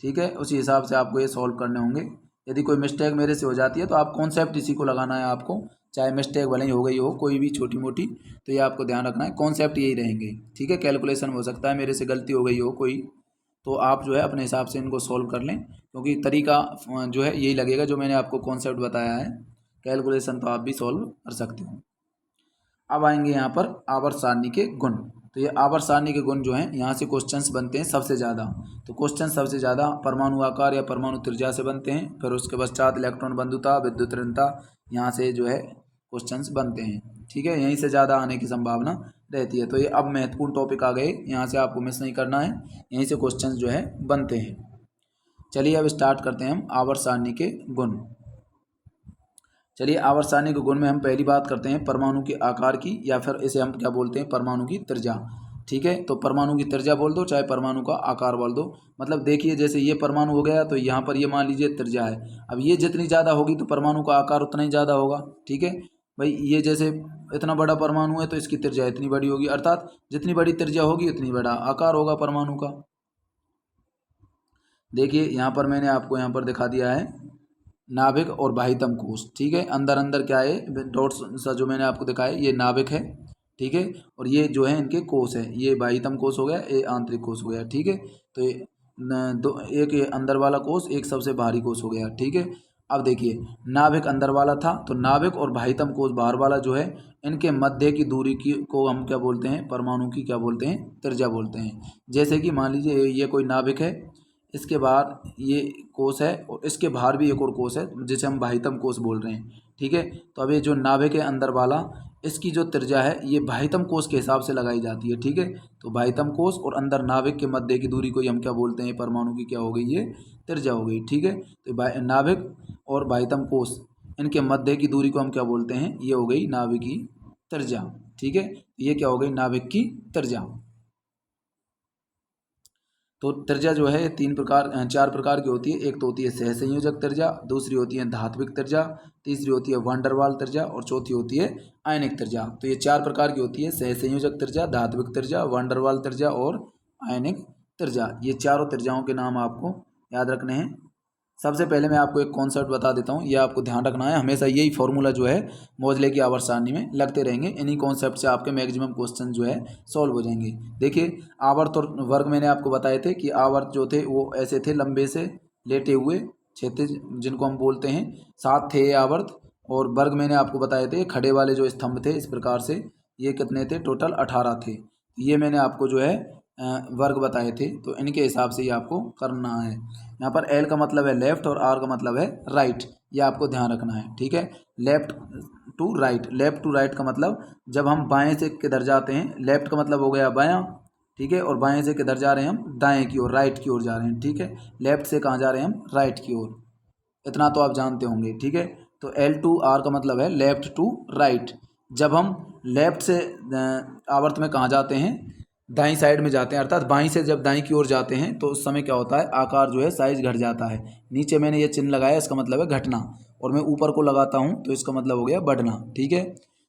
ठीक है, उसी हिसाब से आपको ये सॉल्व करने होंगे। यदि कोई मिस्टेक मेरे से हो जाती है तो आप कॉन्सेप्ट इसी को लगाना है आपको, चाहे मिस्टेक भले ही हो गई हो कोई भी छोटी मोटी, तो ये आपको ध्यान रखना है, कॉन्सेप्ट यही रहेंगे। ठीक है, कैलकुलेशन हो सकता है मेरे से गलती हो गई हो कोई, तो आप जो है अपने हिसाब से इनको सॉल्व कर लें, क्योंकि तरीका जो है यही लगेगा जो मैंने आपको कॉन्सेप्ट बताया है। कैलकुलेशन तो आप भी सॉल्व कर सकते हो। अब आएंगे यहाँ पर आवर्त सारणी के गुण। तो ये आवर्त सारणी के गुण जो हैं यहाँ से क्वेश्चंस बनते हैं सबसे ज़्यादा। तो क्वेश्चन सबसे ज़्यादा परमाणु आकार या परमाणु त्रिज्या से बनते हैं, फिर उसके पश्चात इलेक्ट्रॉन बंधुता, विद्युत ऋणता, यहाँ से जो है क्वेश्चंस बनते हैं। ठीक है, यहीं से ज़्यादा आने की संभावना रहती है। तो ये अब महत्वपूर्ण टॉपिक आ गए, यहाँ से आपको मिस नहीं करना है, यहीं से क्वेश्चन जो है बनते हैं। चलिए अब स्टार्ट करते हैं हम आवर्त सारणी के गुण। चलिए आवर्त सारणी के गुण में हम पहली बात करते हैं परमाणु के आकार की, या फिर इसे हम क्या बोलते हैं परमाणु की त्रिज्या। ठीक है, तो परमाणु की त्रिज्या बोल दो, चाहे परमाणु का आकार बोल दो। मतलब देखिए जैसे ये परमाणु हो गया, तो यहाँ पर ये मान लीजिए त्रिज्या है। अब ये जितनी ज़्यादा होगी तो परमाणु का आकार उतना ही ज़्यादा होगा। ठीक है भाई, ये जैसे इतना बड़ा परमाणु है तो इसकी त्रिज्या इतनी बड़ी होगी, अर्थात जितनी बड़ी त्रिज्या होगी उतनी बड़ा आकार होगा परमाणु का। देखिए यहाँ पर मैंने आपको यहाँ पर दिखा दिया है नाभिक और बाह्यतम कोश। ठीक है, अंदर अंदर क्या है डॉट्स सा जो मैंने आपको दिखाया, ये नाभिक है। ठीक है, और ये जो है इनके कोश है, ये बाह्यतम कोश हो गया, ये आंतरिक कोश हो गया। ठीक है, तो ये दो, एक ये अंदर वाला कोश, एक सबसे बाहरी कोश हो गया। ठीक है, अब देखिए नाभिक अंदर वाला था, तो नाभिक और बाह्यतम कोश बाहर वाला जो है, इनके मध्य की दूरी की को हम क्या बोलते हैं परमाणु की क्या बोलते हैं त्रिज्या बोलते हैं। जैसे कि मान लीजिए ये कोई नाभिक है, इसके बाहर ये कोश है और इसके बाहर भी एक और कोश है जिसे हम बाह्यतम कोश बोल रहे हैं। ठीक है, तो अब ये जो नाभिक है अंदर वाला, इसकी जो त्रिज्या है ये बाह्यतम कोश के हिसाब से लगाई जाती है। ठीक है, तो बाह्यतम कोश और अंदर नाभिक के मध्य की दूरी को हम क्या बोलते हैं परमाणु की क्या हो गई ये त्रिज्या हो गई। ठीक है, तो नाभिक और बाह्यतम कोश इनके मध्य की दूरी को हम क्या बोलते हैं, ये हो गई नाभिक की त्रिज्या। ठीक है, ये क्या हो गई नाभिक की त्रिज्या। तो त्रिज्या जो है चार प्रकार की होती है। एक तो होती है सहसंयोजक त्रिज्या, दूसरी होती है धात्विक त्रिज्या, तीसरी होती है वान डेर वाल त्रिज्या और चौथी होती है आयनिक त्रिज्या। तो ये चार प्रकार की होती है, सहसंयोजक त्रिज्या, धात्विक त्रिज्या, वान डेर वाल त्रिज्या और आयनिक त्रिज्या। ये चारों त्रिज्याओं के नाम आपको याद रखने हैं। सबसे पहले मैं आपको एक कॉन्सेप्ट बता देता हूँ, ये आपको ध्यान रखना है, हमेशा यही फॉर्मूला जो है मोजले की आवर्त सारणी में लगते रहेंगे। इन्हीं कॉन्सेप्ट से आपके मैक्सिमम क्वेश्चन जो है सॉल्व हो जाएंगे। देखिए आवर्त और वर्ग मैंने आपको बताए थे कि आवर्त जो थे वो ऐसे थे लंबे से लेटे हुए क्षैतिज, जिनको हम बोलते हैं 7 थे आवर्त, और वर्ग मैंने आपको बताए थे खड़े वाले जो स्तंभ थे इस प्रकार से, ये कितने थे टोटल 18 थे। ये मैंने आपको जो है वर्ग बताए थे, तो इनके हिसाब से ये आपको करना है। यहाँ पर एल का मतलब है लेफ्ट और आर का मतलब है राइट, ये आपको ध्यान रखना है। ठीक है, लेफ्ट टू राइट का मतलब जब हम बाएं से किधर जाते हैं, लेफ्ट का मतलब हो गया बायां। ठीक है, और बाएं से किधर जा रहे हैं हम दाएं की ओर, राइट की ओर जा रहे हैं। ठीक है, लेफ्ट से कहाँ जा रहे हैं हम राइट की ओर, इतना तो आप जानते होंगे। ठीक है, तो एल टू आर का मतलब है लेफ्ट टू राइट। जब हम लेफ्ट से आवर्त में कहाँ जाते हैं दाईं साइड में जाते हैं, अर्थात बाईं से जब दाईं की ओर जाते हैं तो उस समय क्या होता है आकार जो है साइज घट जाता है। नीचे मैंने ये चिन्ह लगाया, इसका मतलब है घटना, और मैं ऊपर को लगाता हूँ तो इसका मतलब हो गया बढ़ना। ठीक है,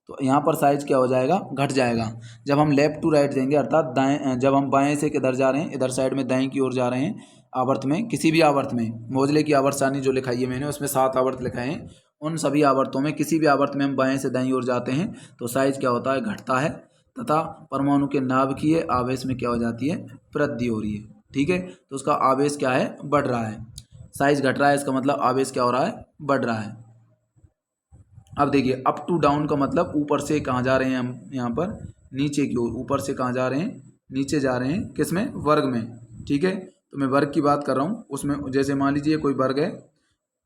तो यहाँ पर साइज क्या हो जाएगा घट जाएगा। जब हम लेफ्ट टू राइट देंगे, अर्थात दाएं, जब हम बाएं से किधर जा रहे हैं इधर साइड में दाईं की ओर जा रहे हैं आवर्त में, किसी भी आवर्त में, मोजले की आवर्त सारणी जो लिखाई है मैंने उसमें 7 आवर्त लिखाए हैं, उन सभी आवर्तों में किसी भी आवर्त में हम बाएं से दाईं ओर जाते हैं तो साइज क्या होता है घटता है, तथा परमाणु के नाभिकीय आवेश में क्या हो जाती है वृद्धि हो रही है। ठीक है, तो उसका आवेश क्या है बढ़ रहा है, साइज घट रहा है, इसका मतलब आवेश क्या हो रहा है बढ़ रहा है। अब देखिए अप टू डाउन का मतलब ऊपर से कहाँ जा रहे हैं हम, यहाँ पर नीचे की ओर, ऊपर से कहाँ जा रहे हैं नीचे जा रहे हैं, किस में वर्ग में। ठीक है, तो मैं वर्ग की बात कर रहा हूँ, उसमें जैसे मान लीजिए कोई वर्ग है,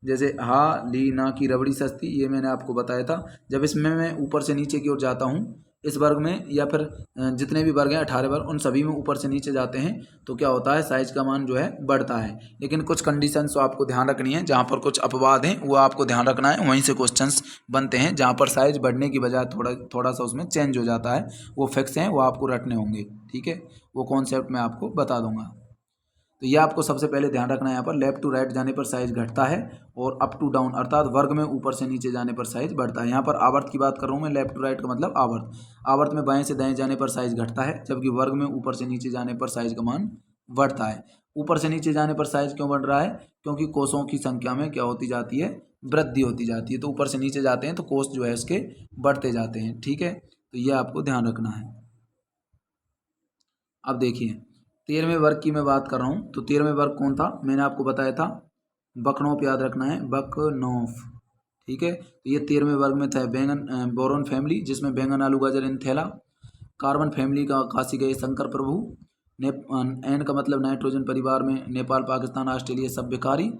जैसे हा ली ना की रबड़ी सस्ती, ये मैंने आपको बताया था। जब इसमें मैं ऊपर से नीचे की ओर जाता हूँ इस वर्ग में या फिर जितने भी वर्ग हैं 18 वर्ग, उन सभी में ऊपर से नीचे जाते हैं तो क्या होता है, साइज का मान जो है बढ़ता है। लेकिन कुछ कंडीशंस आपको ध्यान रखनी है, जहाँ पर कुछ अपवाद हैं वो आपको ध्यान रखना है। वहीं से क्वेश्चंस बनते हैं जहाँ पर साइज बढ़ने की बजाय थोड़ा सा उसमें चेंज हो जाता है, वो फिक्स हैं, वो आपको रटने होंगे। ठीक है, वो कॉन्सेप्ट मैं आपको बता दूंगा। तो ये आपको सबसे पहले ध्यान रखना है, यहाँ पर लेफ्ट टू राइट जाने पर साइज घटता है और अप टू डाउन अर्थात वर्ग में ऊपर से नीचे जाने पर साइज बढ़ता है। यहाँ पर आवर्त की बात कर रहा हूँ मैं, लेफ्ट टू राइट का मतलब आवर्त। आवर्त में बाएं से दाएं जाने पर साइज घटता है, जबकि वर्ग में ऊपर से नीचे जाने पर साइज का मान बढ़ता है। ऊपर से नीचे जाने पर साइज क्यों बढ़ रहा है, क्योंकि कोषों की संख्या में क्या होती जाती है, वृद्धि होती जाती है। तो ऊपर से नीचे जाते हैं तो कोष जो है इसके बढ़ते जाते हैं। ठीक है, तो ये आपको ध्यान रखना है। अब देखिए 13वें वर्ग की मैं बात कर रहा हूँ, तो 13वें वर्ग कौन था, मैंने आपको बताया था बकनोफ, याद रखना है बकनोफ। ठीक है, तो ये 13वें वर्ग में था बैंगन बोरोन फैमिली, जिसमें बैंगन आलू गाजर इनथेला। कार्बन फैमिली का काशी गए शंकर प्रभु। एन का मतलब नाइट्रोजन परिवार में नेपाल पाकिस्तान ऑस्ट्रेलिया सब बेकारी।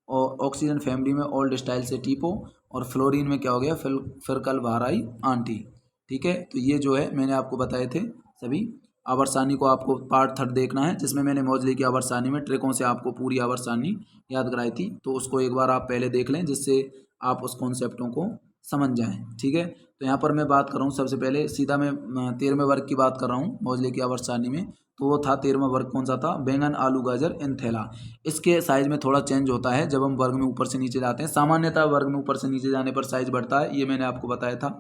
और ऑक्सीजन फैमिली में ओल्ड स्टाइल से टीपो। और फ्लोरीन में क्या हो गया, फिर कल बाहर आई आंटी। ठीक है, तो ये जो है मैंने आपको बताए थे सभी। आवर्त सारणी को आपको पार्ट 3 देखना है, जिसमें मैंने मौजले की आवर्त सारणी में ट्रिकों से आपको पूरी आवर्त सारणी याद कराई थी, तो उसको एक बार आप पहले देख लें, जिससे आप उस कॉन्सेप्टों को समझ जाएं। ठीक है, तो यहाँ पर मैं बात कर रहा हूँ सबसे पहले सीधा मैं 13वें वर्ग की बात कर रहा हूँ मौजले की आवर्त सारणी में। तो वो था 13वां वर्ग कौन सा था, बैंगन आलू गाजर इनथेला। इसके साइज में थोड़ा चेंज होता है जब हम वर्ग में ऊपर से नीचे जाते हैं। सामान्यतः वर्ग में ऊपर से नीचे जाने पर साइज बढ़ता है, ये मैंने आपको बताया था।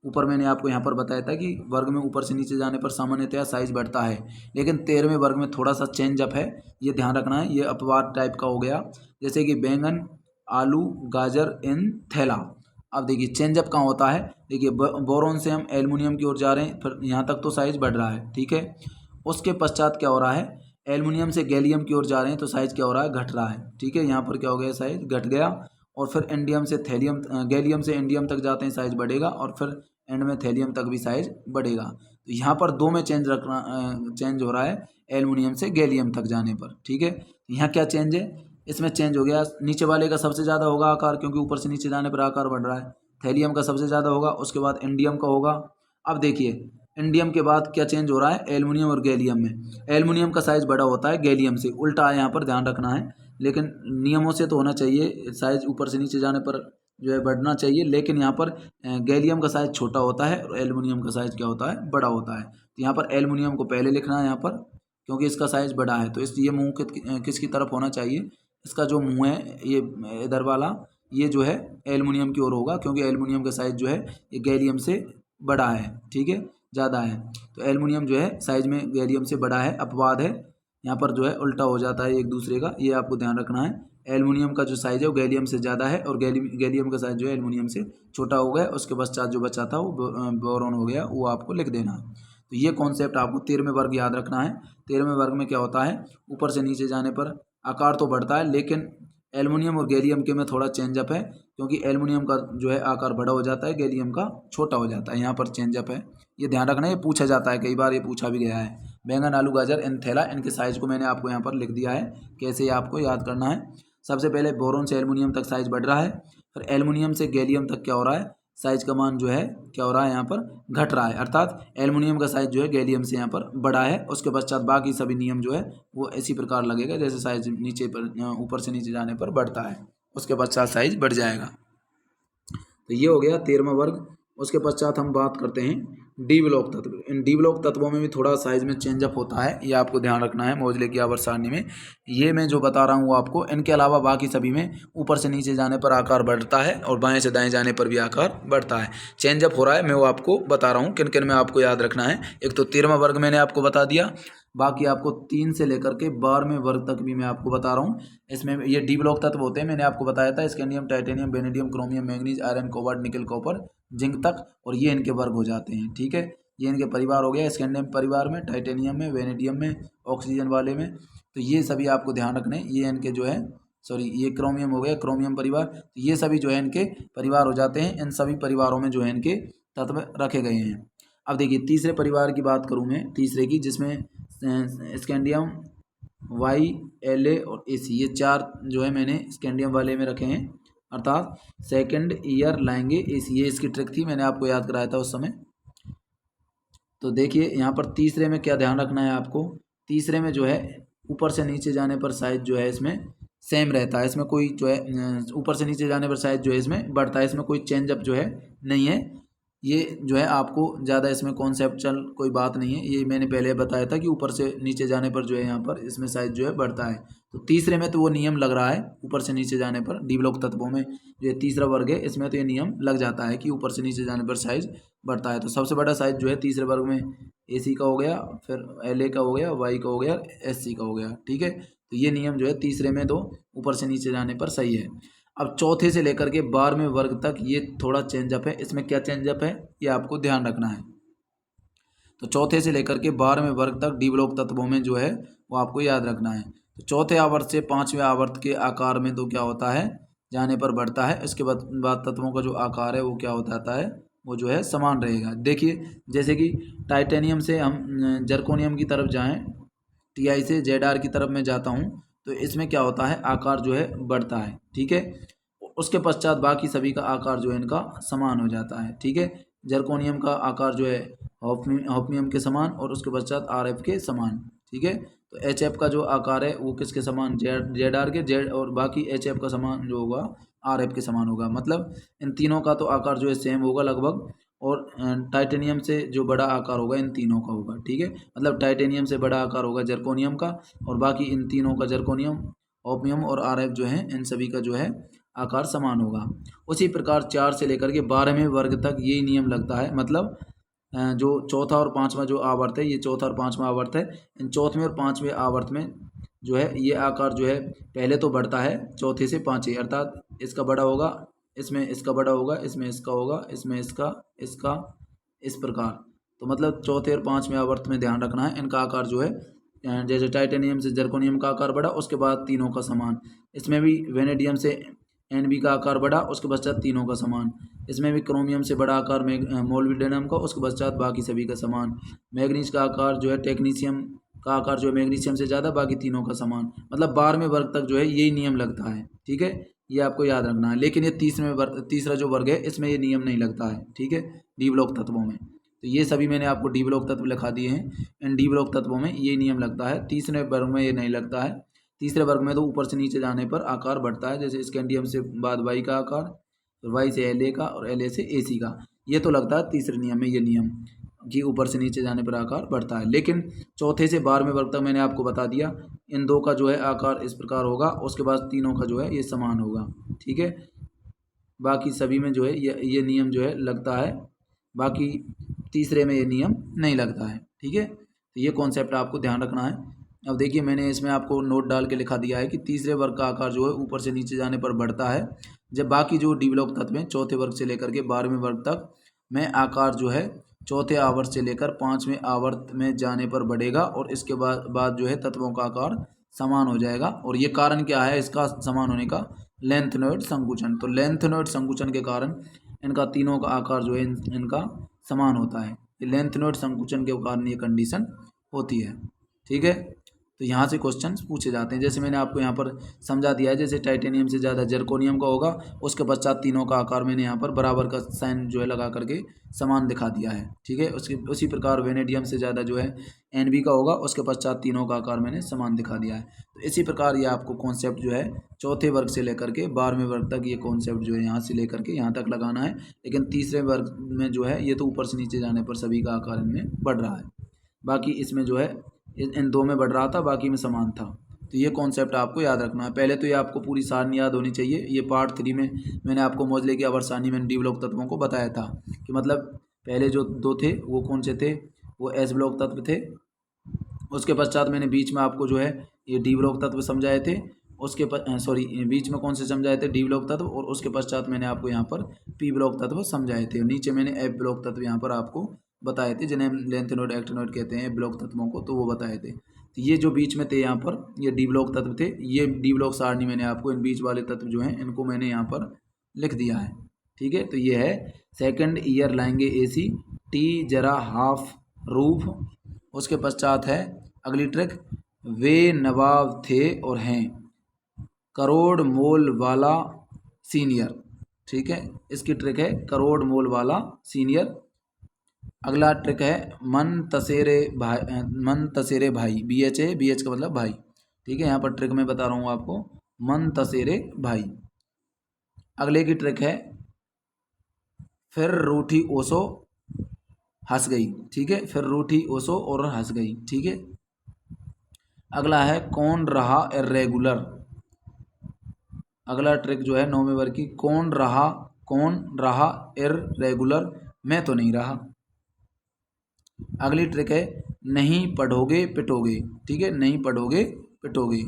ऊपर मैंने आपको यहाँ पर बताया था कि वर्ग में ऊपर से नीचे जाने पर सामान्यतया साइज बढ़ता है, लेकिन 13वें वर्ग में थोड़ा सा चेंज अप है, ये ध्यान रखना है। ये अपवाद टाइप का हो गया, जैसे कि बैंगन आलू गाजर इन थैला। अब देखिए चेंज अप कहाँ होता है, देखिए बोरोन से हम एल्युमिनियम की ओर जा रहे हैं, फिर यहाँ तक तो साइज बढ़ रहा है। ठीक है, उसके पश्चात क्या हो रहा है, एल्युमिनियम से गैलियम की ओर जा रहे हैं तो साइज क्या हो रहा है, घट रहा है। ठीक है, यहाँ पर क्या हो गया, साइज घट गया। और फिर इंडियम से थैलियम, गैलियम से इंडियम तक जाते हैं साइज बढ़ेगा, और फिर एंड में थैलियम तक भी साइज बढ़ेगा। तो यहाँ पर दो में चेंज चेंज हो रहा है, एल्युमिनियम से गैलियम तक जाने पर। ठीक है, यहाँ क्या चेंज है, इसमें चेंज हो गया, नीचे वाले का सबसे ज़्यादा होगा आकार, क्योंकि ऊपर से नीचे जाने पर आकार बढ़ रहा है। थैलियम का सबसे ज़्यादा होगा, उसके बाद इंडियम का होगा। अब देखिए इंडियम के बाद क्या चेंज हो रहा है, एल्युमिनियम और गैलियम में। एल्युमिनियम का साइज बड़ा होता है गैलियम से, उल्टा है, यहाँ पर ध्यान रखना है। लेकिन नियमों से तो होना चाहिए, साइज ऊपर से नीचे जाने पर जो है बढ़ना चाहिए, लेकिन यहाँ पर गैलियम का साइज छोटा होता है और एल्युमिनियम का साइज क्या होता है, बड़ा होता है। तो यहाँ पर एल्युमिनियम को पहले लिखना है यहाँ पर, क्योंकि इसका साइज बड़ा है। तो ये मुंह किसकी तरफ होना चाहिए, इसका जो मुंह है ये इधर वाला, ये जो है एल्युमिनियम की ओर होगा, क्योंकि एल्युमिनियम का साइज जो है ये गैलियम से बड़ा है। ठीक है, ज़्यादा है, तो एल्युमिनियम जो है साइज में गैलियम से बड़ा है, अपवाद है। यहाँ पर जो है उल्टा हो जाता है एक दूसरे का, ये आपको ध्यान रखना है। एल्युमिनियम का जो साइज है वो गैलियम से ज़्यादा है, और गैलियम का साइज जो है एल्युमिनियम से छोटा हो गया। उसके पश्चात जो बचा था वो बोरोन हो गया, वो आपको लिख देना है। तो ये कॉन्सेप्ट आपको 13वें वर्ग याद रखना है। 13वें वर्ग में क्या होता है, ऊपर से नीचे जाने पर आकार तो बढ़ता है, लेकिन एल्युमिनियम और गैलियम के में थोड़ा चेंजअप है, क्योंकि एल्युमिनियम का जो है आकार बड़ा हो जाता है, गैलियम का छोटा हो जाता है। यहाँ पर चेंजअप है, ये ध्यान रखना है, ये पूछा जाता है, कई बार ये पूछा भी गया है। बैंगन आलू गाजर इनथेला, इनके साइज को मैंने आपको यहाँ पर लिख दिया है, कैसे ये आपको याद करना है। सबसे पहले बोरोन से एल्युमिनियम तक साइज बढ़ रहा है, फिर एल्युमिनियम से गैलियम तक क्या हो रहा है, साइज का मान जो है क्या हो रहा है, यहाँ पर घट रहा है। अर्थात एल्युमिनियम का साइज जो है गैलियम से यहाँ पर बड़ा है। उसके पश्चात बाकी सभी नियम जो है वो इसी प्रकार लगेगा, जैसे साइज नीचे पर ऊपर से नीचे जाने पर बढ़ता है, उसके पश्चात साइज बढ़ जाएगा। तो ये हो गया 13वां वर्ग। उसके पश्चात हम बात करते हैं डी ब्लॉक तत्व। इन डी ब्लॉक तत्वों में भी थोड़ा साइज में चेंजअप होता है, ये आपको ध्यान रखना है मौजले की आवर्त सारणी में। ये मैं जो बता रहा हूँ आपको, इनके अलावा बाकी सभी में ऊपर से नीचे जाने पर आकार बढ़ता है और बाएं से दाएं जाने पर भी आकार बढ़ता है। चेंजअप हो रहा है, मैं वो आपको बता रहा हूँ किन किन में आपको याद रखना है। एक तो 13वां वर्ग मैंने आपको बता दिया, बाकी आपको 3 से लेकर के 12वें वर्ग तक भी मैं आपको बता रहा हूँ। इसमें ये डी ब्लॉक तत्व होते हैं, मैंने आपको बताया था, scandium titanium vanadium chromium manganese iron cobalt nickel copper zinc तक, और ये इनके वर्ग हो जाते हैं। ठीक है, ये इनके परिवार हो गया, स्कैंडियम परिवार में, टाइटेनियम में, वेनेडियम में, ऑक्सीजन वाले में। तो ये सभी आपको ध्यान रखने, ये इनके जो है ये क्रोमियम हो गया, क्रोमियम परिवार। तो ये सभी जो है इनके परिवार हो जाते हैं। इन सभी परिवारों में जो है इनके तत्व रखे गए हैं। अब देखिए तीसरे परिवार की बात करूँ मैं, तीसरे की, जिसमें स्कैंडियम वाई एल ए और ए सी, ये 4 जो है मैंने स्कैंडियम वाले में रखे हैं, अर्थात सेकंड ईयर लाएंगे ए सी। ये इसकी ट्रिक थी, मैंने आपको याद कराया था उस समय। तो देखिए यहाँ पर तीसरे में क्या ध्यान रखना है आपको, तीसरे में जो है ऊपर से नीचे जाने पर साइज जो है इसमें सेम रहता है, इसमें कोई जो है ऊपर से नीचे जाने पर साइज जो है इसमें बढ़ता है, इसमें कोई चेंज अप जो है नहीं है। ये जो है आपको ज़्यादा इसमें कॉन्सेप्चुअल कोई बात नहीं है, ये मैंने पहले बताया था कि ऊपर से नीचे जाने पर जो है यहाँ पर इसमें साइज जो है बढ़ता है। तो तीसरे में तो वो नियम लग रहा है, ऊपर से नीचे जाने पर डी ब्लॉक तत्वों में जो ये तीसरा वर्ग है इसमें तो ये नियम लग जाता है कि ऊपर से नीचे जाने पर साइज बढ़ता है। तो सबसे बड़ा साइज जो है तीसरे वर्ग में AC का हो गया, फिर LA का हो गया, Y का हो गया, SC का हो गया, ठीक है। तो ये नियम जो है तीसरे में तो ऊपर से नीचे जाने पर सही है। अब चौथे से लेकर के 12वें वर्ग तक ये थोड़ा चेंजअप है, इसमें क्या चेंजअप है ये आपको ध्यान रखना है। तो चौथे से लेकर के 12वें वर्ग तक डी ब्लॉक तत्वों में जो है वो आपको याद रखना है। तो चौथे आवर्त से 5वें आवर्त के आकार में तो क्या होता है, जाने पर बढ़ता है। इसके बाद तत्वों का जो आकार है वो क्या हो जाता है, वो जो है समान रहेगा। देखिए जैसे कि टाइटेनियम से हम जर्कोनियम की तरफ जाएँ, TI से ZR की तरफ मैं जाता हूँ, तो इसमें क्या होता है आकार जो है बढ़ता है, ठीक है। उसके पश्चात बाकी सभी का आकार जो है इनका समान हो जाता है, ठीक है। जर्कोनियम का आकार जो है हॉफनियम के समान और उसके पश्चात RF के समान, ठीक है। तो HF का जो आकार है वो किसके समान, ZR के जेड, और बाकी HF का समान जो होगा RF के समान होगा। मतलब इन तीनों का तो आकार जो है सेम होगा लगभग, और टाइटेनियम से जो बड़ा आकार होगा इन तीनों का होगा, ठीक है। मतलब टाइटेनियम से बड़ा आकार होगा जर्कोनियम का, और बाकी इन तीनों का जर्कोनियम, ओपियम और RF जो है इन सभी का जो है आकार समान होगा। उसी प्रकार 4 से लेकर के 12वें वर्ग तक यही नियम लगता है। मतलब जो चौथा और पांचवा जो आवर्त है, ये चौथा और पांचवा आवर्त है, इन चौथवें और पांचवें आवर्त में जो है ये आकार जो है पहले तो बढ़ता है चौथे से पाँचवें, अर्थात इसका बड़ा होगा, इसमें इसका बड़ा होगा, इसमें इसका होगा, इसमें इसका, इसका, इस प्रकार। तो मतलब चौथे और पाँचवें आवर्त में ध्यान रखना है, इनका आकार जो है जैसे टाइटेनियम से जर्कोनियम का आकार बढ़ा, उसके बाद तीनों का समान। इसमें भी वेनेडियम से NB का आकार बढ़ा, उसके पश्चात तीनों का समान। इसमें भी क्रोमियम से बड़ा आकार मोलिब्डेनम का, उसके पश्चात बाकी सभी का समान। मैग्नीज का आकार जो है टेक्नीशियम का आकार जो है मैग्नीशियम से ज़्यादा, बाकी तीनों का समान। मतलब 12वें वर्ग तक जो है यही नियम लगता है, ठीक है। ये आपको याद रखना है। लेकिन ये तीसरा जो वर्ग है इसमें ये नियम नहीं लगता है, ठीक है, डी ब्लॉक तत्वों में। तो ये सभी मैंने आपको डी ब्लॉक तत्व लिखा दिए हैं, इन डी ब्लॉक तत्वों में ये नियम लगता है, तीसरे वर्ग में ये नहीं लगता है। तीसरे वर्ग में तो ऊपर से नीचे जाने पर आकार बढ़ता है, जैसे स्कैंडियम से बाद Y का आकार, फिर Y से LA का, और LA से AC का। ये तो लगता है तीसरे नियम में, ये नियम कि ऊपर से नीचे जाने पर आकार बढ़ता है। लेकिन चौथे से 12वें वर्ग तक मैंने आपको बता दिया, इन दो का जो है आकार इस प्रकार होगा, उसके बाद तीनों का जो है ये समान होगा, ठीक है। बाकी सभी में जो है ये नियम जो है लगता है, बाकी तीसरे में ये नियम नहीं लगता है, ठीक है। तो ये कॉन्सेप्ट आपको ध्यान रखना है। अब देखिए मैंने इसमें आपको नोट डाल के लिखा दिया है कि तीसरे वर्ग का आकार जो है ऊपर से नीचे जाने पर बढ़ता है, जब बाकी जो डी ब्लॉक तत्व हैं चौथे वर्ग से लेकर के 12वें वर्ग तक में आकार जो है चौथे आवर्त से लेकर 5वें आवर्त में जाने पर बढ़ेगा, और इसके बाद जो है तत्वों का आकार समान हो जाएगा। और ये कारण क्या है इसका समान होने का, लेंथनॉइड संकुचन। तो लेंथनॉइड संकुचन के कारण इनका तीनों का आकार जो है इनका समान होता है। ये लेंथनॉइड संकुचन के कारण ये कंडीशन होती है, ठीक है। तो यहाँ से क्वेश्चन पूछे जाते हैं, जैसे मैंने आपको यहाँ पर समझा दिया है, जैसे टाइटेनियम से ज़्यादा जर्कोनियम का होगा, उसके पश्चात तीनों का आकार मैंने यहाँ पर बराबर का साइन जो है लगा करके समान दिखा दिया है, ठीक है। उसी प्रकार वेनेडियम से ज़्यादा जो है NB का होगा, उसके पश्चात तीनों का आकार मैंने समान दिखा दिया है। तो इसी प्रकार ये आपको कॉन्सेप्ट जो है चौथे वर्ग से लेकर के 12वें वर्ग तक ये कॉन्सेप्ट जो है यहाँ से लेकर के यहाँ तक लगाना है। लेकिन तीसरे वर्ग में जो है ये तो ऊपर से नीचे जाने पर सभी का आकार इनमें बढ़ रहा है, बाकी इसमें जो है इन दो में बढ़ रहा था, बाकी में समान था। तो ये कॉन्सेप्ट आपको याद रखना है। पहले तो ये आपको पूरी सारणी याद होनी चाहिए। ये पार्ट 3 में मैंने आपको मोजले की आवर्त सारणी में डी ब्लॉक तत्वों को बताया था कि मतलब पहले जो दो थे वो कौन से थे, वो एस ब्लॉक तत्व थे। उसके पश्चात मैंने बीच में आपको जो है ये डी ब्लॉक तत्व समझाए थे, उसके बीच में कौन से समझाए थे, डी ब्लॉक तत्व, और उसके पश्चात मैंने आपको यहाँ पर पी ब्लॉक तत्व समझाए थे। नीचे मैंने एफ ब्लॉक तत्व यहाँ पर आपको बताए थे, जिन्हें लेंथनॉइड एक्टिनॉइड कहते हैं ब्लॉक तत्वों को, तो वो बताए थे। तो ये जो बीच में थे यहाँ पर ये डी ब्लॉक तत्व थे। ये डी ब्लॉक सारणी मैंने आपको इन बीच वाले तत्व जो हैं इनको मैंने यहाँ पर लिख दिया है, ठीक है। तो ये है सेकंड ईयर लाएंगे AC, टी जरा हाफ रूफ। उसके पश्चात है अगली ट्रिक, वे नवाब थे और हैं करोड़ मोल वाला सीनियर, ठीक है। इसकी ट्रिक है करोड़ मोल वाला सीनियर। अगला ट्रिक है मन तसेरे भाई, BH का मतलब भाई। ठीक है, यहाँ पर ट्रिक मैं बता रहा हूँ आपको, मन तसेरे भाई। अगले की ट्रिक है फिर रूठी ओसो हंस गई। ठीक है, फिर रूठी ओसो और हंस गई। ठीक है, अगला है कौन रहा इर्रेगुलर। अगला ट्रिक जो है 9वें वर्ग की, कौन रहा इर्रेगुलर, मैं तो नहीं रहा। अगली ट्रिक है नहीं पढ़ोगे पिटोगे। ठीक है, नहीं पढ़ोगे पिटोगे।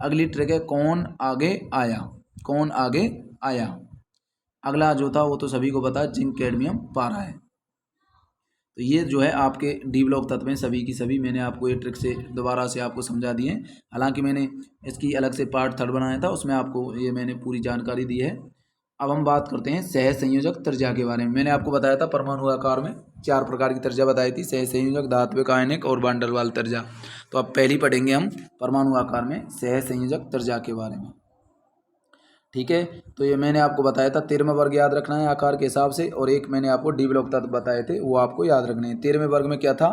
अगली ट्रिक है कौन आगे आया, कौन आगे आया। अगला जो था वो तो सभी को पता है, जिंक कैडमियम पारा है। तो ये जो है आपके डी ब्लॉक तत्व में सभी की सभी मैंने आपको ये ट्रिक से दोबारा से आपको समझा दिए। हालांकि मैंने इसकी अलग से पार्ट 3 बनाया था, उसमें आपको ये मैंने पूरी जानकारी दी है। अब हम बात करते हैं सह संयोजक त्रिज्या के बारे में। मैंने आपको बताया था परमाणु आकार में 4 प्रकार की त्रिज्या बताई थी, सह संयोजक, धात्विक, आयनिक और वान डेर वाल्स त्रिज्या। तो अब पहली पढ़ेंगे हम परमाणु आकार में सह संयोजक त्रिज्या के बारे में। ठीक है, तो ये मैंने आपको बताया था 13वें वर्ग याद रखना है आकार के हिसाब से, और एक मैंने आपको डी ब्लॉक तत्व बताए थे वो आपको याद रखने हैं। 13वें वर्ग में क्या था,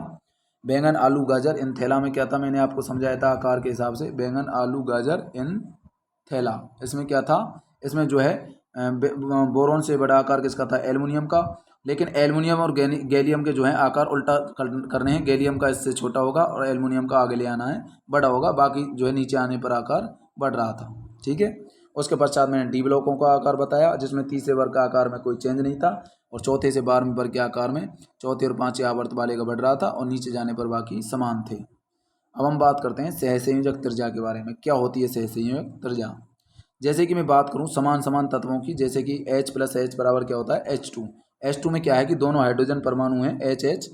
बैंगन आलू गाजर इन थैला में क्या था, मैंने आपको समझाया था आकार के हिसाब से, बैंगन आलू गाजर इन थैला। इसमें क्या था, इसमें जो है बोरोन से बड़ा आकार किसका था, एल्युमिनियम का। लेकिन एल्युमिनियम और गैलियम के जो है आकार उल्टा करने हैं, गैलियम का इससे छोटा होगा और एल्युमिनियम का आगे ले आना है, बड़ा होगा। बाकी जो है नीचे आने पर आकार बढ़ रहा था। ठीक है, उसके पश्चात मैंने डी ब्लॉकों का आकार बताया, जिसमें तीसरे वर्ग का आकार में कोई चेंज नहीं था, और चौथे से 12वें वर्ग के आकार में चौथे और 5वें आवर्त वाले का बढ़ रहा था, और नीचे जाने पर बाकी समान थे। अब हम बात करते हैं सहसंयोजक त्रिज्या के बारे में। क्या होती है सहसंयोजक त्रिज्या? जैसे कि मैं बात करूं समान समान तत्वों की, जैसे कि H प्लस H बराबर क्या होता है, H2। H2 में क्या है कि दोनों हाइड्रोजन परमाणु हैं HH।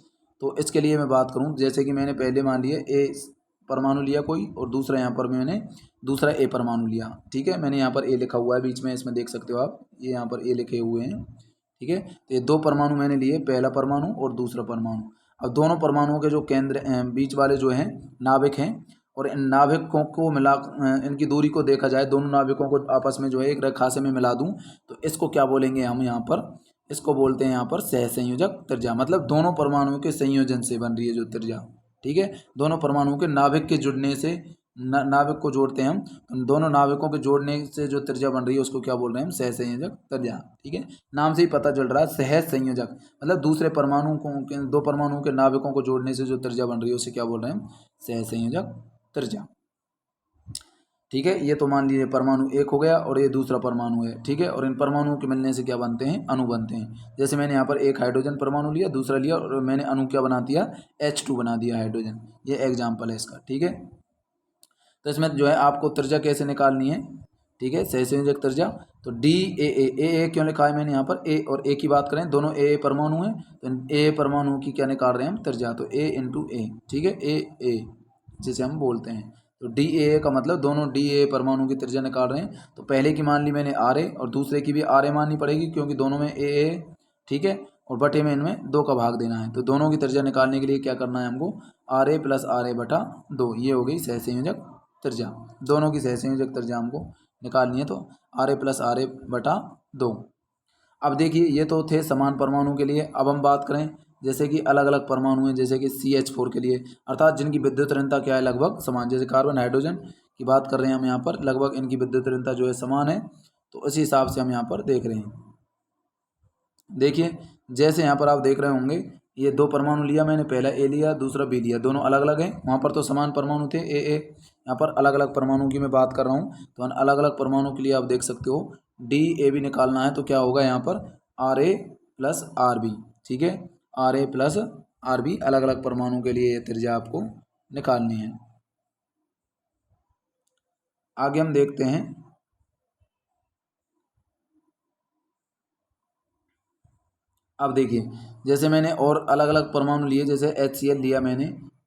तो इसके लिए मैं बात करूं, जैसे कि मैंने पहले मान लिए A परमाणु लिया कोई, और दूसरा यहाँ पर मैंने दूसरा A परमाणु लिया। ठीक है, मैंने यहाँ पर A लिखा हुआ है बीच में, इसमें देख सकते हो आप, ये यहाँ पर A लिखे हुए हैं। ठीक है, तो ये 2 परमाणु मैंने लिए, पहला परमाणु और दूसरा परमाणु। अब दोनों परमाणुओं के जो केंद्र बीच वाले जो हैं नाभिक हैं, और इन नाभिकों को मिला, इनकी दूरी को देखा जाए, दोनों नाभिकों को आपस में जो है एक रेखासे में मिला दूं, तो इसको क्या बोलेंगे हम यहाँ पर, इसको बोलते हैं यहाँ पर सहसंयोजक त्रिज्या। मतलब दोनों परमाणुओं के संयोजन से बन रही है जो त्रिज्या। ठीक है, दोनों परमाणुओं के नाभिक के जुड़ने से, नाभिक को जोड़ते हैं हम, तो दोनों नाभिकों के जोड़ने से जो त्रिज्या बन रही है उसको क्या बोल रहे हैं हम, सहसंयोजक त्रिज्या। ठीक है, नाम से ही पता चल रहा है सहज संयोजक, मतलब दूसरे परमाणु को, 2 परमाणुओं के नाभिकों को जोड़ने से जो त्रिज्या बन रही है उसे क्या बोल रहे हैं हम, सहसंयोजक त्रिज्या। ठीक है, ये तो मान लीजिए परमाणु एक हो गया और ये दूसरा परमाणु है। ठीक है, और इन परमाणुओं के मिलने से क्या बनते हैं, अणु बनते हैं। जैसे मैंने यहाँ पर एक हाइड्रोजन परमाणु लिया, दूसरा लिया, और मैंने अणु क्या बना दिया, H2 बना दिया हाइड्रोजन। ये एग्जाम्पल है इसका। ठीक है, तो इसमें जो है आपको त्रिज्या कैसे निकालनी है। ठीक है, सहसंयोजक त्रिज्या, तो डी ए क्यों लिखा है मैंने यहाँ पर, ए और ए की बात करें, दोनों ए परमाणु हैं, तो ए परमाणु की क्या निकाल रहे हैं हम, त्रिज्या, तो ए इंटू ए। ठीक है, ए जिसे हम बोलते हैं, तो डी ए का मतलब दोनों डी ए परमाणु की त्रिज्या निकाल रहे हैं। तो पहले की मान ली मैंने आर ए, और दूसरे की भी आर ए माननी पड़ेगी, क्योंकि दोनों में ए। ठीक है, और बटे में इनमें 2 का भाग देना है। तो दोनों की त्रिज्या निकालने के लिए क्या करना है हमको, are A plus R A बटा 2, ये हो गई सहसंयोजक त्रिज्या। दोनों की सहसंयोजक त्रिज्या हमको निकालनी है, तो R A plus R A बटा 2। अब देखिए ये तो थे समान परमाणु के लिए। अब हम बात करें जैसे कि अलग अलग परमाणु हैं, जैसे कि CH4 के लिए, अर्थात जिनकी विद्युत ऋणता क्या है, लगभग समान। जैसे कार्बन हाइड्रोजन की बात कर रहे हैं हम यहाँ पर, लगभग इनकी विद्युत ऋणता जो है समान है। तो इसी हिसाब से हम यहाँ पर देख रहे हैं। देखिए जैसे यहाँ पर आप देख रहे होंगे, ये 2 परमाणु लिया मैंने, पहला ए लिया, दूसरा बी लिया, दोनों अलग अलग हैं। वहाँ पर तो समान परमाणु थे ए। यहाँ पर अलग अलग परमाणु की मैं बात कर रहा हूँ, तो अलग अलग परमाणु के लिए आप देख सकते हो डी ए भी निकालना है, तो क्या होगा यहाँ पर R A plus R B. ठीक है, R A plus R B, अलग अलग परमाणु के लिए ये त्रिज्या आपको निकालनी है। आगे हम देखते हैं, अब देखिए जैसे मैंने और अलग अलग परमाणु लिए, जैसे HCl लिया मैंने,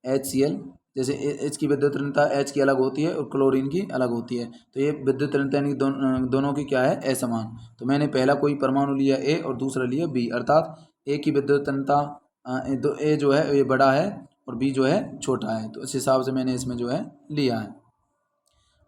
HCl, जैसे इसकी विद्युत ऋणता H की अलग होती है और क्लोरीन की अलग होती है, तो ये विद्युत ऋणता यानी दोनों की क्या है, असमान। तो मैंने पहला कोई परमाणु लिया A और दूसरा लिया B, अर्थात A की विद्युत ऋणता A जो है ये बड़ा है और B जो है छोटा है, तो इस हिसाब से मैंने इसमें जो है लिया है।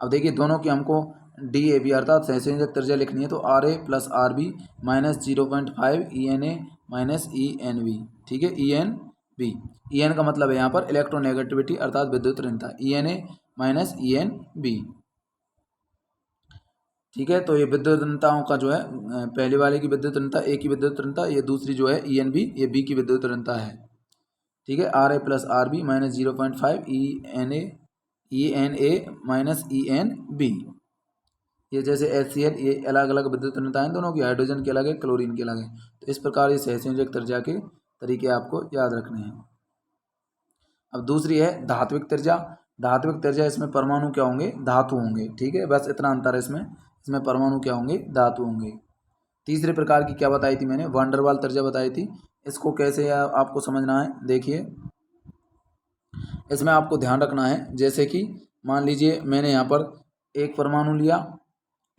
अब देखिए दोनों की हमको डी ए बी अर्थात सहसंयोजक त्रिज्या लिखनी है तो R A plus R B minus 0.5 E N A minus E N B. ठीक है, E N B, E N का मतलब है यहाँ पर इलेक्ट्रोनेगेटिविटी अर्थात विद्युत ऋणता, E N A minus E N B. ठीक है, तो ये विद्युत ऋणताओं का जो है पहले वाले की विद्युत ऋणता ए की विद्युत ऋणता, ये दूसरी जो है ई एन बी, ये बी की विद्युत ऋणता है। ठीक है, R A plus R B minus 0.5 E N A minus E N B. ये जैसे HCl, ये अलग अलग विद्युत ऋणताएं दोनों की, हाइड्रोजन की अलग है, क्लोरीन की अलग है। तो इस प्रकार ये सहसंयोजक त्रिज्या के तरीके आपको याद रखने हैं। अब दूसरी है धात्विक त्रिज्या। धात्विक त्रिज्या, इसमें परमाणु क्या होंगे, धातु होंगे। ठीक है, बस इतना अंतर है इसमें परमाणु क्या होंगे, धातु होंगे। तीसरे प्रकार की क्या बताई थी मैंने, वान डेर वाल त्रिज्या बताई थी। इसको कैसे आपको समझना है, देखिए इसमें आपको ध्यान रखना है, जैसे कि मान लीजिए मैंने यहाँ पर एक परमाणु लिया,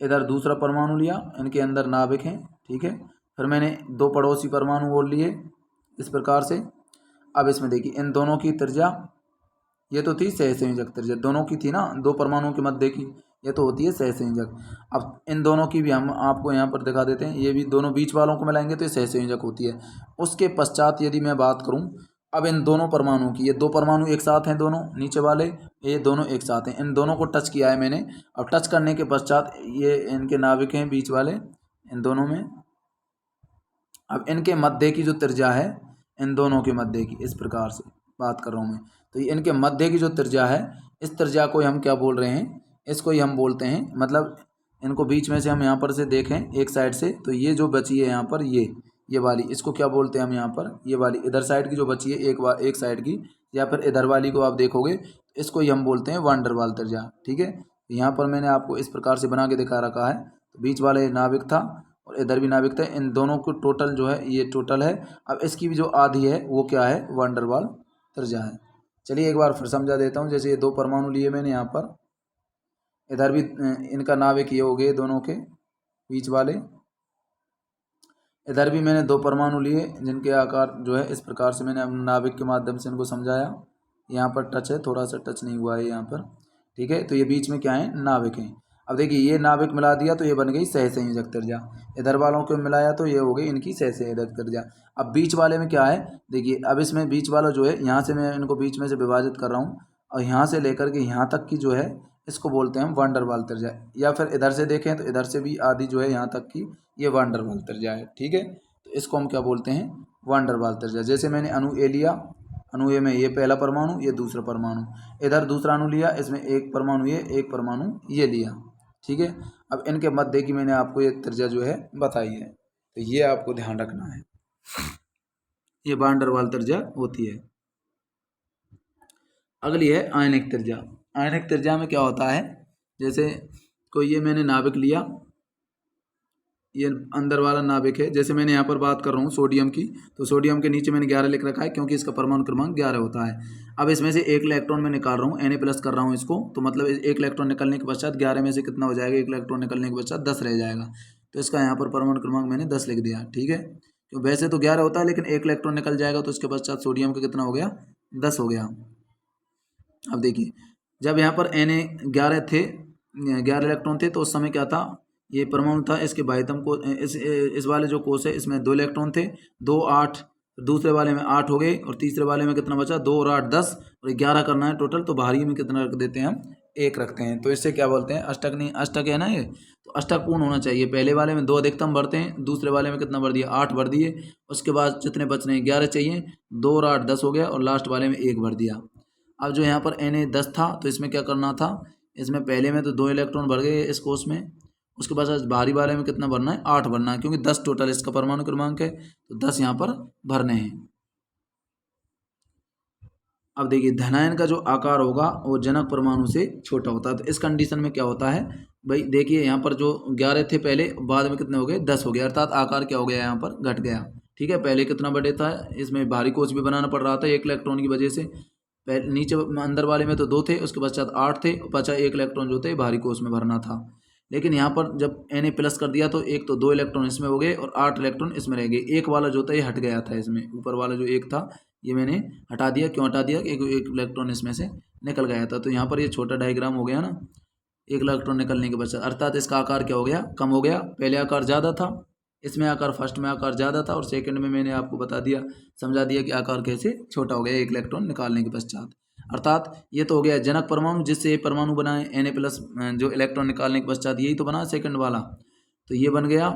इधर दूसरा परमाणु लिया, इनके अंदर नाभिक हैं। ठीक है, फिर मैंने दो पड़ोसी परमाणु और लिए इस प्रकार से। अब इसमें देखिए इन दोनों की त्रिज्या, ये तो थी सहसंयोजक त्रिज्या, दोनों की थी ना, दो परमाणुओं के मध्य की, ये तो होती है सहसंयोजक। अब इन दोनों की भी हम आपको यहाँ पर दिखा देते हैं, ये भी दोनों बीच वालों को मिलाएंगे तो ये सहसंयोजक होती है। उसके पश्चात यदि मैं बात करूँ अब इन दोनों परमाणुओं की, ये दो परमाणु एक साथ हैं, दोनों नीचे वाले, ये दोनों एक साथ हैं, इन दोनों को टच किया है मैंने। अब टच करने के पश्चात ये इनके नाभिक हैं बीच वाले, इन दोनों में। अब इनके मध्य की जो त्रिज्या है, इन दोनों के मध्य की, इस प्रकार से बात कर रहा हूँ मैं, तो ये इनके मध्य की जो त्रिज्या है, इस त्रिज्या को हम क्या बोल रहे हैं, इसको ही हम बोलते हैं, मतलब इनको बीच में से हम यहाँ पर से देखें एक साइड से, तो ये जो बची है यहाँ पर, ये वाली, इसको क्या बोलते हैं हम यहाँ पर, ये वाली इधर साइड की जो बची है एक साइड की, या फिर इधर वाली को आप देखोगे, इसको ही हम बोलते हैं वान डेर वाल त्रिज्या। ठीक है, यहाँ पर मैंने आपको इस प्रकार से बना के दिखा रखा है, तो बीच वाले नाभिक था और इधर भी नाभिक था, इन दोनों को टोटल जो है ये टोटल है। अब इसकी भी जो आधी है वो क्या है, वान डेर वाल त्रिज्या है। चलिए एक बार फिर समझा देता हूँ, जैसे ये दो परमाणु लिए मैंने यहाँ पर, इधर भी इनका नाभिक ये हो गए दोनों के बीच वाले, इधर भी मैंने दो परमाणु लिए जिनके आकार जो है इस प्रकार से मैंने नाभिक के माध्यम से इनको समझाया। यहाँ पर टच है, थोड़ा सा टच नहीं हुआ है यहाँ पर। ठीक है, तो ये बीच में क्या है, नाभिक हैं। अब देखिए ये नाभिक मिला दिया तो ये बन गई सहसंयोजक त्रिज्या, इधर वालों को मिलाया तो ये हो गई इनकी सहसंयोजक त्रिज्या। अब बीच वाले में क्या है, देखिए अब इसमें बीच वाला जो है, यहाँ से मैं इनको बीच में से विभाजित कर रहा हूँ और यहाँ से लेकर के यहाँ तक की जो है इसको बोलते हैं हम वान डेर वाल त्रिज्या। या फिर इधर से देखें तो इधर से भी आधी जो है यहाँ तक की, ये वान डेर वाल त्रिज्या है। ठीक है, तो इसको हम क्या बोलते हैं, वान डेर वाल त्रिज्या। जैसे मैंने अणु ए लिया, अणु ए में ये पहला परमाणु, ये दूसरा परमाणु, इधर दूसरा अणु लिया, इसमें एक परमाणु ये, एक परमाणु ये लिया। ठीक है, अब इनके मध्य की मैंने आपको ये त्रिज्या जो है बताई है, तो ये आपको ध्यान रखना है, ये वान डेर वाल त्रिज्या होती है। अगली है आयनिक त्रिज्या। आयनिक त्रिज्या में क्या होता है, जैसे कोई ये मैंने नाभिक लिया, ये अंदर वाला नाभिक है, जैसे मैंने यहाँ पर बात कर रहा हूँ सोडियम की, तो सोडियम के नीचे मैंने 11 लिख रखा है क्योंकि इसका परमाणु क्रमांक 11 होता है। अब इसमें से एक इलेक्ट्रॉन मैं निकाल रहा हूँ, Na+ कर रहा हूँ इसको, तो मतलब एक इलेक्ट्रॉन निकलने के पश्चात 11 में से कितना हो जाएगा, एक इलेक्ट्रॉन निकलने के पश्चात 10 रह जाएगा, तो इसका यहाँ पर परमाणु क्रमांक मैंने 10 लिख दिया। ठीक है, तो वैसे तो 11 होता है, लेकिन एक इलेक्ट्रॉन निकल जाएगा तो उसके पश्चात सोडियम का कितना हो गया, 10 हो गया। अब देखिए जब यहाँ पर Na 11 इलेक्ट्रॉन थे तो उस समय क्या था, ये परमाणु था, इसके बाह्यतम को इस वाले जो कोष है इसमें 2 इलेक्ट्रॉन थे, 2 8, दूसरे वाले में 8 हो गए और तीसरे वाले में कितना बचा, 2 और 8 10 और 11 करना है टोटल, तो बाहरी में कितना रख देते हैं हम, 1 रखते हैं। तो इससे क्या बोलते हैं, अष्टक नहीं, अष्टक है ना ये, तो अष्टक पूर्ण होना चाहिए। पहले वाले में 2 अधिकतम भरते हैं, दूसरे वाले में कितना भर दिया, 8 भर दिए, उसके बाद जितने बच रहे हैं 11 चाहिए, 2 और 8 10 हो गया और लास्ट वाले में 1 भर दिया। अब जो यहाँ पर Na 10 था तो इसमें क्या करना था, इसमें पहले में तो 2 इलेक्ट्रॉन भर गए इस कोष में, उसके बाद बाहरी वाले में कितना भरना है, 8 भरना है, क्योंकि 10 टोटल इसका परमाणु क्रमांक है, तो 10 यहाँ पर भरने हैं। अब देखिए धनायन का जो आकार होगा वो जनक परमाणु से छोटा होता है, तो इस कंडीशन में क्या होता है भाई, देखिए यहाँ पर जो 11 थे पहले, बाद में कितने हो गए, 10 हो गए, अर्थात आकार क्या हो गया, यहाँ पर घट गया। ठीक है, पहले कितना बड़े था, इसमें भारी कोष भी बनाना पड़ रहा था 1 इलेक्ट्रॉन की वजह से, पहले नीचे अंदर वाले में तो 2 थे, उसके पश्चात 8 थे, बचा 1 इलेक्ट्रॉन जो थे भारी कोष में भरना था। लेकिन यहाँ पर जब Na+ कर दिया तो एक तो 2 इलेक्ट्रॉन इसमें हो गए और 8 इलेक्ट्रॉन इसमें रह गए, एक वाला जो था ये हट गया था, इसमें ऊपर वाला जो एक था ये मैंने हटा दिया। क्यों हटा दिया, एक इलेक्ट्रॉन इसमें से निकल गया था, तो यहाँ पर ये छोटा डायग्राम हो गया ना, एक इलेक्ट्रॉन निकलने के पश्चात, अर्थात इसका आकार क्या हो गया, कम हो गया। पहले आकार ज़्यादा था, इसमें आकार फर्स्ट में आकार ज़्यादा था, और सेकंड में मैंने आपको बता दिया, समझा दिया कि आकार कैसे छोटा हो गया एक इलेक्ट्रॉन निकालने के पश्चात। अर्थात ये तो हो गया जनक परमाणु, जिससे ये परमाणु बनाए Na+, जो इलेक्ट्रॉन निकालने के पश्चात, यही तो बना सेकंड वाला, तो ये बन गया।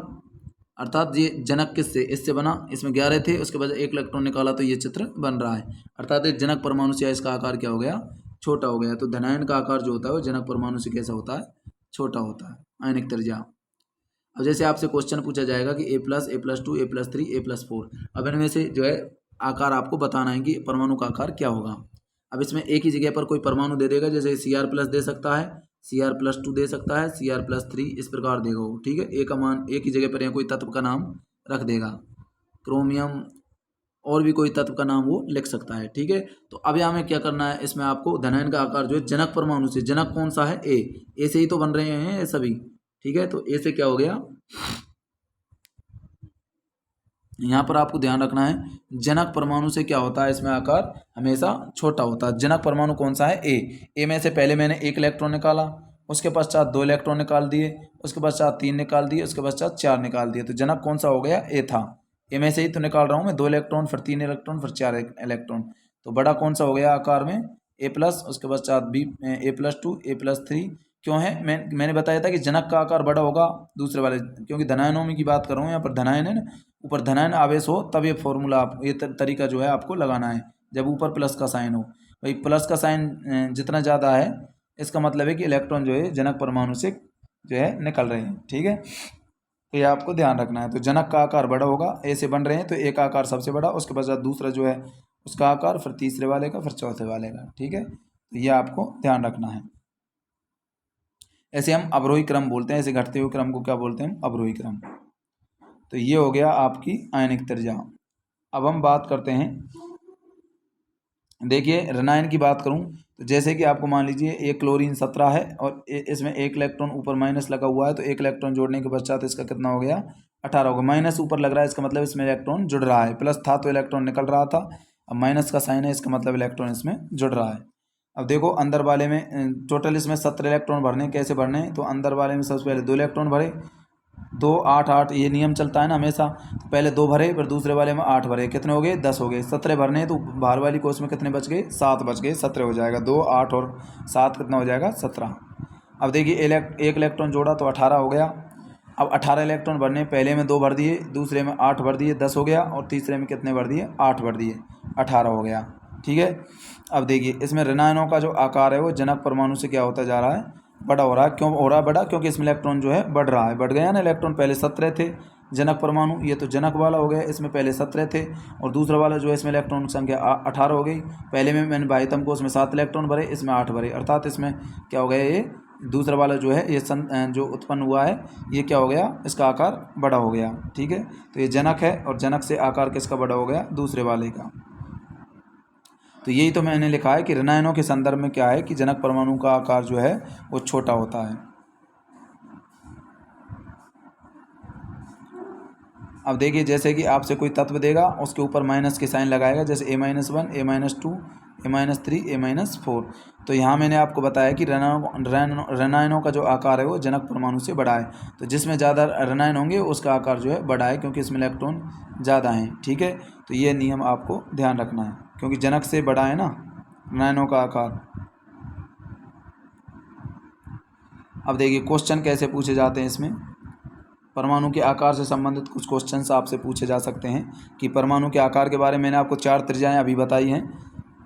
अर्थात ये जनक किससे, इससे बना, इसमें 11 थे, उसके बाद एक इलेक्ट्रॉन निकाला तो ये चित्र बन रहा है। अर्थात ये जनक परमाणु से इसका आकार क्या हो गया, छोटा हो गया। तो धनायन का आकार जो होता है वो जनक परमाणु से कैसा होता है, छोटा होता है, आयनिक त्रिज्या। अब जैसे आपसे क्वेश्चन पूछा जाएगा कि A+, A+2, A+3, A+4, अब इनमें से जो है आकार आपको बताना है कि परमाणु का आकार क्या होगा। अब इसमें एक ही जगह पर कोई परमाणु दे देगा, जैसे Cr+ दे सकता है, Cr+2 दे सकता है, Cr+3, इस प्रकार देगा वो, ठीक है। एक का मान एक ही जगह पर या कोई तत्व का नाम रख देगा, क्रोमियम और भी कोई तत्व का नाम वो लिख सकता है, ठीक है। तो अब यहाँ में क्या करना है, इसमें आपको धनायन का आकार जो है जनक परमाणु से, जनक कौन सा है, ए से ही तो बन रहे हैं ये सभी, ठीक है। तो ए से क्या हो गया, यहाँ पर आपको ध्यान रखना है, जनक परमाणु से क्या होता है, इसमें आकार हमेशा छोटा होता है। जनक परमाणु कौन सा है, ए में से पहले मैंने एक इलेक्ट्रॉन निकाला, उसके पश्चात 2 इलेक्ट्रॉन निकाल दिए, उसके पश्चात 3 निकाल दिए, उसके पश्चात 4 निकाल दिए। तो जनक कौन सा हो गया, ए था। ए में से ही तो निकाल रहा हूँ मैं, 2 इलेक्ट्रॉन, फिर 3 इलेक्ट्रॉन, फिर 4 इलेक्ट्रॉन। तो बड़ा कौन सा हो गया आकार में, A+, उसके पश्चात A+2, A+3। क्यों है, मैंने बताया था कि जनक का आकार बड़ा होगा दूसरे वाले, क्योंकि धनायनों में की बात कर रहा हूँ, यहाँ पर धनायन है ना, ऊपर धनायन आवेश हो तब ये फॉर्मूला आप, ये तरीका जो है आपको लगाना है, जब ऊपर प्लस का साइन हो। भाई प्लस का साइन जितना ज़्यादा है, इसका मतलब है कि इलेक्ट्रॉन जो है जनक परमाणु से जो है निकल रहे हैं, ठीक है। तो ये आपको ध्यान रखना है। तो जनक का आकार बड़ा होगा, ए से बन रहे हैं तो एक आकार सबसे बड़ा, उसके पश्चात दूसरा जो है उसका आकार, फिर तीसरे वाले का, फिर चौथे वाले का, ठीक है। तो ये आपको ध्यान रखना है। ऐसे हम अवरोही क्रम बोलते हैं, ऐसे घटते हुए क्रम को क्या बोलते हैं, अवरोही क्रम। तो ये हो गया आपकी आयनिक त्रिज्या। अब हम बात करते हैं, देखिए ऋणायन की बात करूं तो जैसे कि आपको मान लीजिए एक क्लोरीन 17 है और इसमें एक इलेक्ट्रॉन ऊपर माइनस लगा हुआ है, तो एक इलेक्ट्रॉन जोड़ने के पश्चात इसका कितना हो गया, 18 होगा। माइनस ऊपर लग रहा है, इसका मतलब इसमें इलेक्ट्रॉन जुड़ रहा है, प्लस था तो इलेक्ट्रॉन निकल रहा था, अब माइनस का साइन है, इसका मतलब इलेक्ट्रॉन इसमें जुड़ रहा है। अब देखो अंदर वाले में टोटल इसमें 17 इलेक्ट्रॉन भरने, कैसे भरने, तो अंदर वाले में सबसे पहले 2 इलेक्ट्रॉन भरे, 2 8 8, ये नियम चलता है ना हमेशा। तो पहले 2 भरे, फिर दूसरे वाले में 8 भरे, कितने हो गए, 10 हो गए। 17 भरने हैं तो बाहर वाली कोष में कितने बच गए, 7 बच गए, 17 हो जाएगा। 2 8 और 7 कितना हो जाएगा, 17। अब देखिए एक इलेक्ट्रॉन जोड़ा तो 18 हो गया। अब 18 इलेक्ट्रॉन भरने, पहले में 2 भर दिए, दूसरे में 8 भर दिए, 10 हो गया, और तीसरे में कितने भर दिए, 8 भर दिए, 18 हो गया, ठीक है। अब देखिए इसमें ऋणायनों का जो आकार है वो जनक परमाणु से क्या होता जा रहा है, बड़ा हो रहा है। क्यों हो रहा है बड़ा, क्योंकि इसमें इलेक्ट्रॉन जो है बढ़ रहा है, बढ़ गया ना इलेक्ट्रॉन। पहले 17 थे जनक परमाणु, ये तो जनक वाला हो गया, इसमें पहले 17 थे, और दूसरा वाला जो है इसमें इलेक्ट्रॉन की संख्या 18 हो गई। पहले में मैंने भाईतम को उसमें 7 इलेक्ट्रॉन भरे, इसमें 8 भरे, अर्थात इसमें क्या हो गया, ये दूसरा वाला जो है ये जो उत्पन्न हुआ है ये क्या हो गया, इसका आकार बड़ा हो गया, ठीक है। तो ये जनक है, और जनक से आकार किसका बड़ा हो गया, दूसरे वाले का। तो यही तो मैंने लिखा है कि ऋणायनों के संदर्भ में क्या है कि जनक परमाणु का आकार जो है वो छोटा होता है। अब देखिए जैसे कि आपसे कोई तत्व देगा, उसके ऊपर माइनस के साइन लगाएगा, जैसे A-1, A-2, A-3, A-4। तो यहाँ मैंने आपको बताया कि ऋणायनों का जो आकार है वो जनक परमाणु से बड़ा है। तो जिसमें ज़्यादा ऋणायन होंगे उसका आकार जो है बड़ा है, क्योंकि इसमें इलेक्ट्रॉन ज़्यादा हैं, ठीक है। तो ये नियम आपको ध्यान रखना है, क्योंकि जनक से बड़ा है ना ऋणायनों का आकार। अब देखिए क्वेश्चन कैसे पूछे जाते हैं, इसमें परमाणु के आकार से संबंधित कुछ क्वेश्चंस आपसे पूछे जा सकते हैं कि परमाणु के आकार के बारे में मैंने आपको 4 त्रिज्याएं अभी बताई हैं,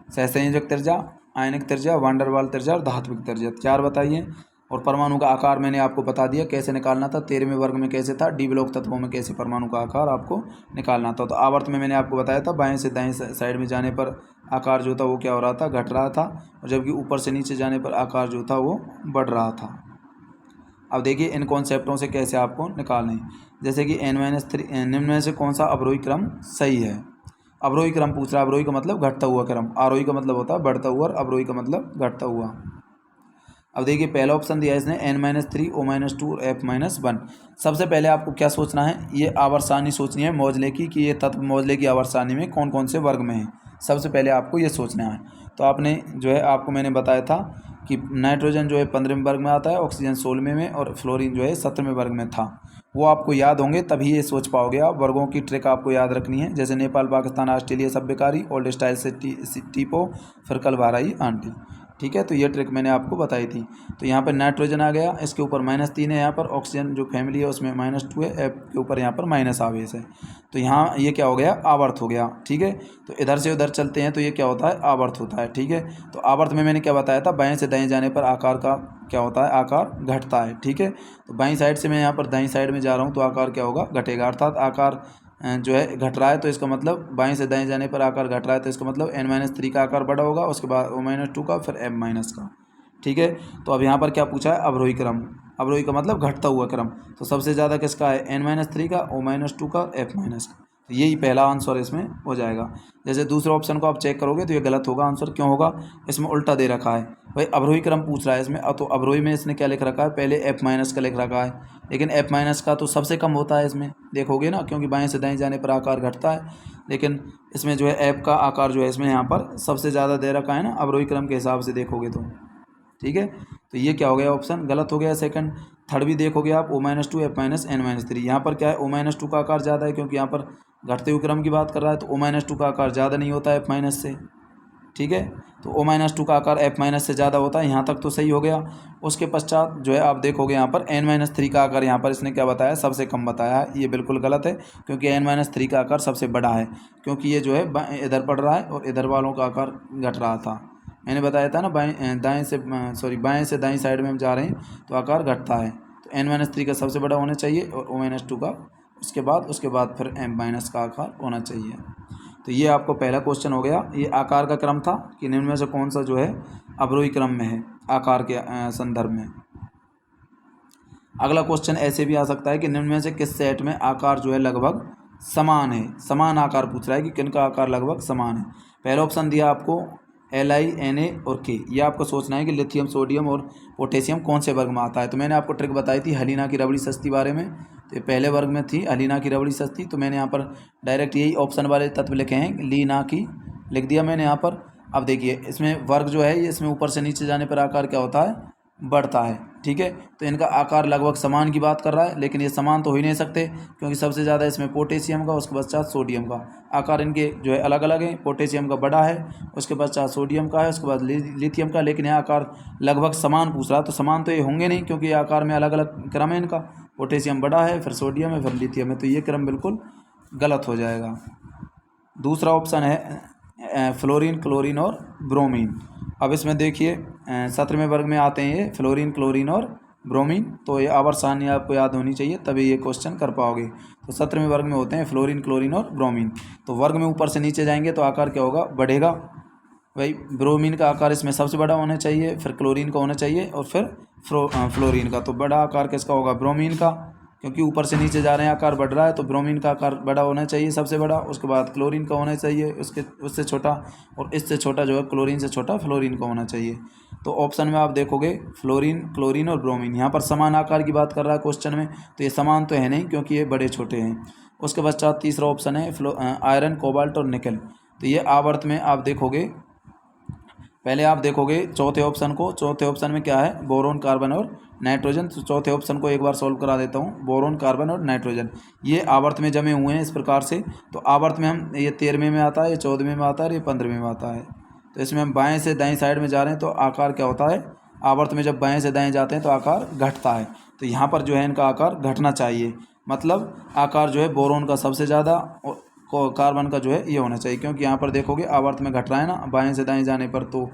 सहसंयोजक त्रिज्या, आयनिक त्रिज्या, वान डेर वाल त्रिज्या और धात्विक त्रिज्या, 4 बताइए। और परमाणु का आकार मैंने आपको बता दिया कैसे निकालना था, 13वें वर्ग में कैसे था, डी ब्लॉक तत्वों में कैसे परमाणु का आकार आपको निकालना था। तो आवर्त में मैंने आपको बताया था बाएं से दाएं साइड में जाने पर आकार जो था वो क्या हो रहा था, घट रहा था, और जबकि ऊपर से नीचे जाने पर आकार जो था वो बढ़ रहा था। अब देखिए इन कॉन्सेप्टों से कैसे आपको निकालना है, जैसे कि N-3 निम्न में से कौन सा अवरोही क्रम सही है। अवरोही क्रम पूछ रहा है, अवरोही का मतलब घटता हुआ क्रम, आरोही का मतलब होता है बढ़ता हुआ, और अवरोही का मतलब घटता हुआ। अब देखिए पहला ऑप्शन दिया है इसने N-3, O-2 और F-1। सबसे पहले आपको क्या सोचना है, ये आवर्त सारणी सोचनी है मोजले की, कि ये तत्व मोजले की आवर्त सारणी में कौन कौन से वर्ग में है, सबसे पहले आपको ये सोचना है। तो आपने जो है आपको मैंने बताया था कि नाइट्रोजन जो है 15वें वर्ग में आता है, ऑक्सीजन 16वें में और फ्लोरीन जो है 17वें वर्ग में था। वो आपको याद होंगे तभी ये सोच पाओगे आप। वर्गों की ट्रिक आपको याद रखनी है, जैसे नेपाल, पाकिस्तान, ऑस्ट्रेलिया, सभ्यकारी, ओल्ड स्टाइल से टीपो, फिर कल भाराई आंटी। ठीक है, तो ये ट्रिक मैंने आपको बताई थी। तो यहाँ पर नाइट्रोजन आ गया, इसके ऊपर -3 है। यहाँ पर ऑक्सीजन जो फैमिली है उसमें -2 है, F के ऊपर यहाँ पर माइनस आवेश है। तो यहाँ ये क्या हो गया, आवर्त हो गया। ठीक है, तो इधर से उधर चलते हैं तो ये क्या होता है, आवर्त होता है। ठीक है, तो आवर्त में मैंने क्या बताया था, बाएं से दाएं जाने पर आकार का क्या होता है, आकार घटता है। ठीक है, तो बाईं साइड से मैं यहाँ पर दाईं साइड में जा रहा हूँ तो आकार क्या होगा, घटेगा। अर्थात आकार जो है घट रहा है, तो इसका मतलब बाएं से दाएं जाने पर आकार घट रहा है, तो इसका मतलब n-3 का आकार बड़ा होगा, उसके बाद O-2 का, फिर M- का। ठीक है, तो अब यहाँ पर क्या पूछा है, अवरोही क्रम। अवरोही का मतलब घटता हुआ क्रम। तो सबसे ज़्यादा किसका है, n-3 का, O-2 का, F- का। तो यही पहला आंसर इसमें हो जाएगा। जैसे दूसरे ऑप्शन को आप चेक करोगे तो ये गलत होगा आंसर। क्यों होगा, इसमें उल्टा दे रखा है भाई, अवरोही क्रम पूछ रहा है इसमें। तो अवरोही में इसने क्या लिख रखा है, पहले F- का लिख रखा है, लेकिन F- का तो सबसे कम होता है इसमें, देखोगे ना, क्योंकि बाएं से दाएं जाने पर आकार घटता है, लेकिन इसमें जो है F का आकार जो है इसमें यहाँ पर सबसे ज़्यादा दे रखा है ना, अवरोही क्रम के हिसाब से देखोगे तो। ठीक है, तो ये क्या हो गया, ऑप्शन गलत हो गया सेकंड। थर्ड भी देखोगे आप, O-2 F-N-3। यहाँ पर क्या है, O-2 का आकार ज़्यादा है, क्योंकि यहाँ पर घटते हुए क्रम की बात कर रहा है, तो O-2 का आकार ज़्यादा नहीं होता है F- से। ठीक है, तो O-2 का आकार F- से ज़्यादा होता है। यहाँ तक तो सही हो गया। उसके पश्चात जो है आप देखोगे यहाँ पर N-3 का आकार यहाँ पर इसने क्या बताया, सबसे कम बताया है। ये बिल्कुल गलत है, क्योंकि N-3 का आकार सबसे बड़ा है, क्योंकि ये जो है इधर पड़ रहा है और इधर वालों का आकार घट रहा था। मैंने बताया था ना, बाएं से दाएं साइड में हम जा रहे हैं तो आकार घटता है। तो N-3 का सबसे बड़ा होना चाहिए और O-2 का उसके बाद फिर M- का आकार होना चाहिए। तो ये आपको पहला क्वेश्चन हो गया। ये आकार का क्रम था कि निम्न में से कौन सा जो है अवरोही क्रम में है आकार के संदर्भ में। अगला क्वेश्चन ऐसे भी आ सकता है कि निम्न में से किस सेट में आकार जो है लगभग समान है। समान आकार पूछ रहा है कि किन का आकार लगभग समान है। पहला ऑप्शन दिया आपको Li, Na और K। ये आपको सोचना है कि लिथियम, सोडियम और पोटेशियम कौन से वर्ग में आता है। तो मैंने आपको ट्रिक बताई थी हलीना की रबड़ी सस्ती बारे में, तो ये पहले वर्ग में थी हलीना की रबड़ी सस्ती। तो मैंने यहाँ पर डायरेक्ट यही ऑप्शन वाले तत्व लिखे हैं, लीना की लिख दिया मैंने यहाँ पर। अब देखिए इसमें वर्ग जो है, ये इसमें ऊपर से नीचे जाने पर आकार क्या होता है, बढ़ता है। ठीक है, तो इनका आकार लगभग समान की बात कर रहा है, लेकिन ये समान तो हो ही नहीं सकते, क्योंकि सबसे ज़्यादा इसमें पोटेशियम का, उसके पश्चात सोडियम का आकार इनके जो है अलग अलग है। पोटेशियम का बड़ा है, उसके पश्चात सोडियम का है, उसके बाद लिथियम का। लेकिन यह आकार लगभग समान पूछ रहा है, तो समान तो ये होंगे नहीं, क्योंकि ये आकार में अलग अलग क्रम है इनका। पोटेशियम बड़ा है, फिर सोडियम है, फिर लिथियम है, तो ये क्रम बिल्कुल गलत हो जाएगा। दूसरा ऑप्शन है फ्लोरीन, क्लोरीन और ब्रोमीन। अब इसमें देखिए 17वें वर्ग में आते हैं ये फ्लोरीन, क्लोरीन और ब्रोमीन। तो ये आवर्त सारणी आपको याद होनी चाहिए, तभी ये क्वेश्चन कर पाओगे। तो 17वें वर्ग में होते हैं फ्लोरीन, क्लोरीन और ब्रोमीन। तो वर्ग में ऊपर से नीचे जाएंगे तो आकार क्या होगा, बढ़ेगा। भाई ब्रोमीन का आकार इसमें सबसे बड़ा होना चाहिए, फिर क्लोरीन का होना चाहिए और फिर फ्लोरीन का। तो बड़ा आकार किसका होगा, ब्रोमीन का, क्योंकि ऊपर से नीचे जा रहे हैं आकार बढ़ रहा है, तो ब्रोमीन का आकार बड़ा होना चाहिए सबसे बड़ा। उसके बाद क्लोरीन का होना चाहिए उससे छोटा, और इससे छोटा जो है क्लोरीन से छोटा फ्लोरीन का होना चाहिए। तो ऑप्शन में आप देखोगे फ्लोरीन, क्लोरीन और ब्रोमीन। यहाँ पर समान आकार की बात कर रहा है क्वेश्चन में, तो ये समान तो है नहीं, क्योंकि ये बड़े छोटे हैं। उसके पश्चात तीसरा ऑप्शन है आयरन, कोबाल्ट और निकल। तो ये आवर्त में आप देखोगे, पहले आप देखोगे चौथे ऑप्शन को। चौथे ऑप्शन में क्या है, बोरोन, कार्बन और नाइट्रोजन। तो चौथे ऑप्शन को एक बार सॉल्व करा देता हूँ। बोरोन, कार्बन और नाइट्रोजन ये आवर्त में जमे हुए हैं इस प्रकार से। तो आवर्त में हम ये 13वें में आता है, ये 14वें में आता है, ये 15वें में आता है। तो इसमें हम बाएं से दाएं साइड में जा रहे हैं तो आकार क्या होता है, आवर्त में जब बाएं से दाएं जाते हैं तो आकार घटता है। तो यहाँ पर जो है इनका आकार घटना चाहिए, मतलब आकार जो है बोरोन का सबसे ज़्यादा, कार्बन का जो है ये होना चाहिए, क्योंकि यहाँ पर देखोगे आवर्त में घट रहा है ना बाएं से दाएं जाने पर, तो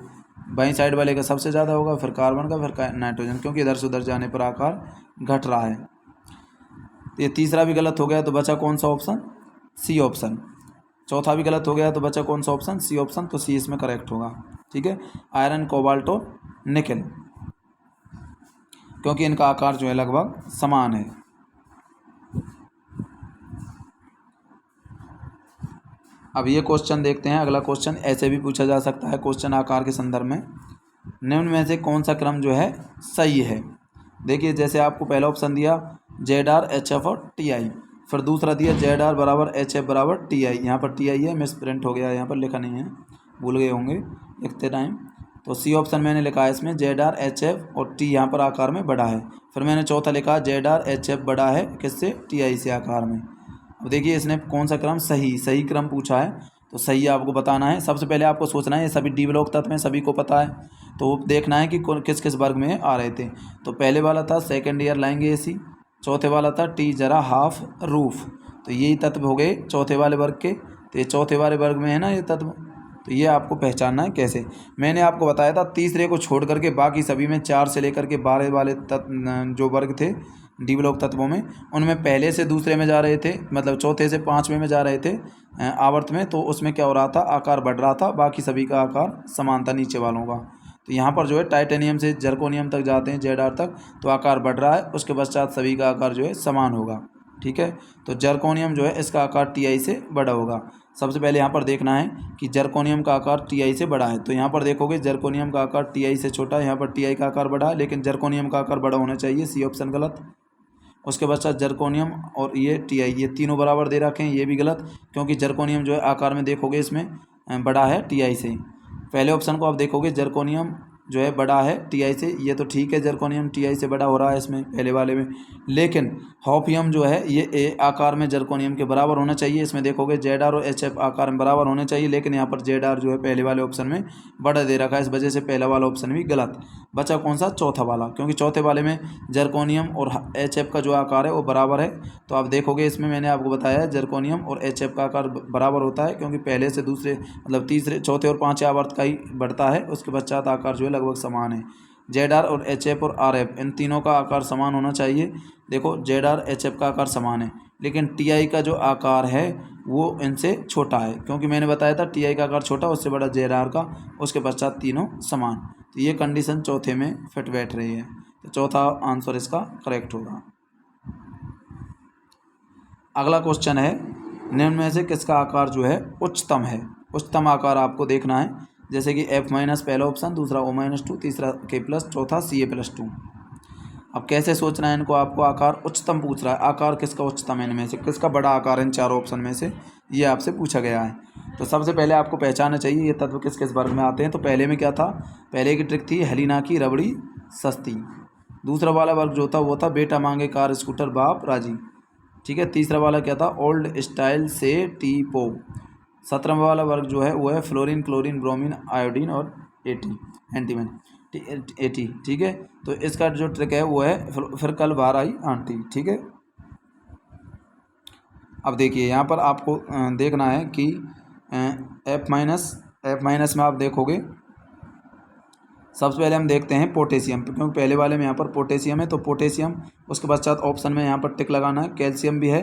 बाईं साइड वाले का सबसे ज़्यादा होगा, फिर कार्बन का, फिर नाइट्रोजन, क्योंकि इधर से उधर जाने पर आकार घट रहा है। तो ये तीसरा भी गलत हो गया, तो बचा कौन सा ऑप्शन, सी ऑप्शन। चौथा भी गलत हो गया, तो बचा कौन सा ऑप्शन, सी ऑप्शन। तो सी इसमें करेक्ट होगा। ठीक है, आयरन, कोबाल्ट और निकल, क्योंकि इनका आकार जो है लगभग समान है। अब ये क्वेश्चन देखते हैं। अगला क्वेश्चन ऐसे भी पूछा जा सकता है क्वेश्चन आकार के संदर्भ में, निम्न में से कौन सा क्रम जो है सही है। देखिए जैसे आपको पहला ऑप्शन दिया ZR, HF और TI, फिर दूसरा दिया ZR बराबर HF बराबर TI। यहाँ पर TI है, मिस प्रिंट हो गया, यहाँ पर लिखा नहीं है, भूल गए होंगे लिखते टाइम। तो सी ऑप्शन मैंने लिखा है इसमें ZR HF और T यहाँ पर आकार में बड़ा है। फिर मैंने चौथा लिखा ZR HF बड़ा है किससे, TI से आकार में। अब देखिए इसने कौन सा क्रम, सही क्रम पूछा है, तो सही आपको बताना है। सबसे पहले आपको सोचना है, ये सभी डी ब्लॉक तत्व में सभी को पता है, तो देखना है कि किस किस वर्ग में आ रहे थे। तो पहले वाला था सेकेंड ईयर लाएंगे AC, चौथे वाला था टी जरा हाफ रूफ, तो यही तत्व हो गए चौथे वाले वर्ग के। तो ये चौथे वाले वर्ग में है ना ये तत्व, तो ये आपको पहचानना है कैसे। मैंने आपको बताया था तीसरे को छोड़ करके बाकी सभी में 4 से लेकर के 12 वाले तत्व जो वर्ग थे डी ब्लॉक तत्वों में, उनमें पहले से दूसरे में जा रहे थे, मतलब चौथे से 5वें में जा रहे थे आवर्त में। तो उसमें क्या हो रहा था, आकार बढ़ रहा था, बाकी सभी का आकार समान था नीचे वालों का। तो यहाँ पर जो है टाइटेनियम से जर्कोनियम तक जाते हैं ZR तक, तो आकार बढ़ रहा है, उसके पश्चात सभी का आकार जो है समान होगा। ठीक है, तो जर्कोनियम जो है इसका आकार TI से बड़ा होगा। सबसे पहले यहाँ पर देखना है कि जर्कोनियम का आकार TI से बड़ा है, तो यहाँ पर देखोगे जर्कोनियम का आकार TI से छोटा है, यहाँ पर TI का आकार बड़ा है, लेकिन जर्कोनियम का आकार बड़ा होना चाहिए, सी ऑप्शन गलत। उसके पश्चात जर्कोनियम और ये TI, ये तीनों बराबर दे रखे हैं, ये भी गलत, क्योंकि जर्कोनियम जो है आकार में देखोगे इसमें बड़ा है TI से। पहले ऑप्शन को आप देखोगे जर्कोनियम जो है बड़ा है TI से, ये तो ठीक है, जर्कोनियम TI से बड़ा हो रहा है इसमें पहले वाले में, लेकिन हॉफियम जो है ये आकार में जर्कोनियम के बराबर होना चाहिए। इसमें देखोगे ZR और HF आकार में बराबर होने चाहिए, लेकिन यहाँ पर ZR जो है पहले वाले ऑप्शन में बड़ा दे रखा है, इस वजह से पहला वाला ऑप्शन भी गलत। बचा कौन सा, चौथा वाला, क्योंकि चौथे वाले में जर्कोनियम और HF का जो आकार है वो बराबर है। तो आप देखोगे इसमें मैंने आपको बताया जर्कोनियम और HF का आकार बराबर होता है, क्योंकि पहले से दूसरे मतलब तीसरे, चौथे और पाँचवें आवर्त का ही बढ़ता है, उसके पश्चात आकार जो है लगभग समान है। ZR और HF और RF इन तीनों का आकार समान होना चाहिए। देखो ZR HF का आकार समान है, लेकिन TI का जो आकार है वो इनसे छोटा है, क्योंकि मैंने बताया था TI का आकार छोटा, उससे बड़ा ZR का, उसके पश्चात तीनों समान। तो ये कंडीशन चौथे में फिट बैठ रही है, तो चौथा आंसर इसका करेक्ट होगा। अगला क्वेश्चन है, निम्न में से किसका आकार जो है उच्चतम है। उच्चतम आकार आपको देखना है, जैसे कि F- पहला ऑप्शन, दूसरा O-2, तीसरा K+, चौथा Ca+2। अब कैसे सोचना है इनको, आपको आकार उच्चतम पूछ रहा है, आकार किसका उच्चतम है, इनमें से किसका बड़ा आकार है इन चारों ऑप्शन में से, ये आपसे पूछा गया है। तो सबसे पहले आपको पहचानना चाहिए ये तत्व किस किस वर्ग में आते हैं। तो पहले में क्या था, पहले की ट्रिक थी हेलिना की रबड़ी सस्ती। दूसरा वाला वर्ग जो था वो था बेटा मांगे कार स्कूटर बाप राजी। ठीक है, तीसरा वाला क्या था, ओल्ड स्टाइल से टी पो। 17वां वाला वर्ग जो है वो है फ्लोरीन, क्लोरीन, ब्रोमीन, आयोडीन और एंटीमन 80। ठीक है, तो इसका जो ट्रिक है वो है फिर कल बाहर आई आंटी। ठीक है, अब देखिए यहाँ पर आपको देखना है कि F- में आप देखोगे, सबसे पहले हम देखते हैं पोटेशियम, क्योंकि पहले वाले में यहाँ पर पोटेशियम है, तो पोटेशियम। उसके पश्चात ऑप्शन में यहाँ पर टिक लगाना है, कैल्शियम भी है,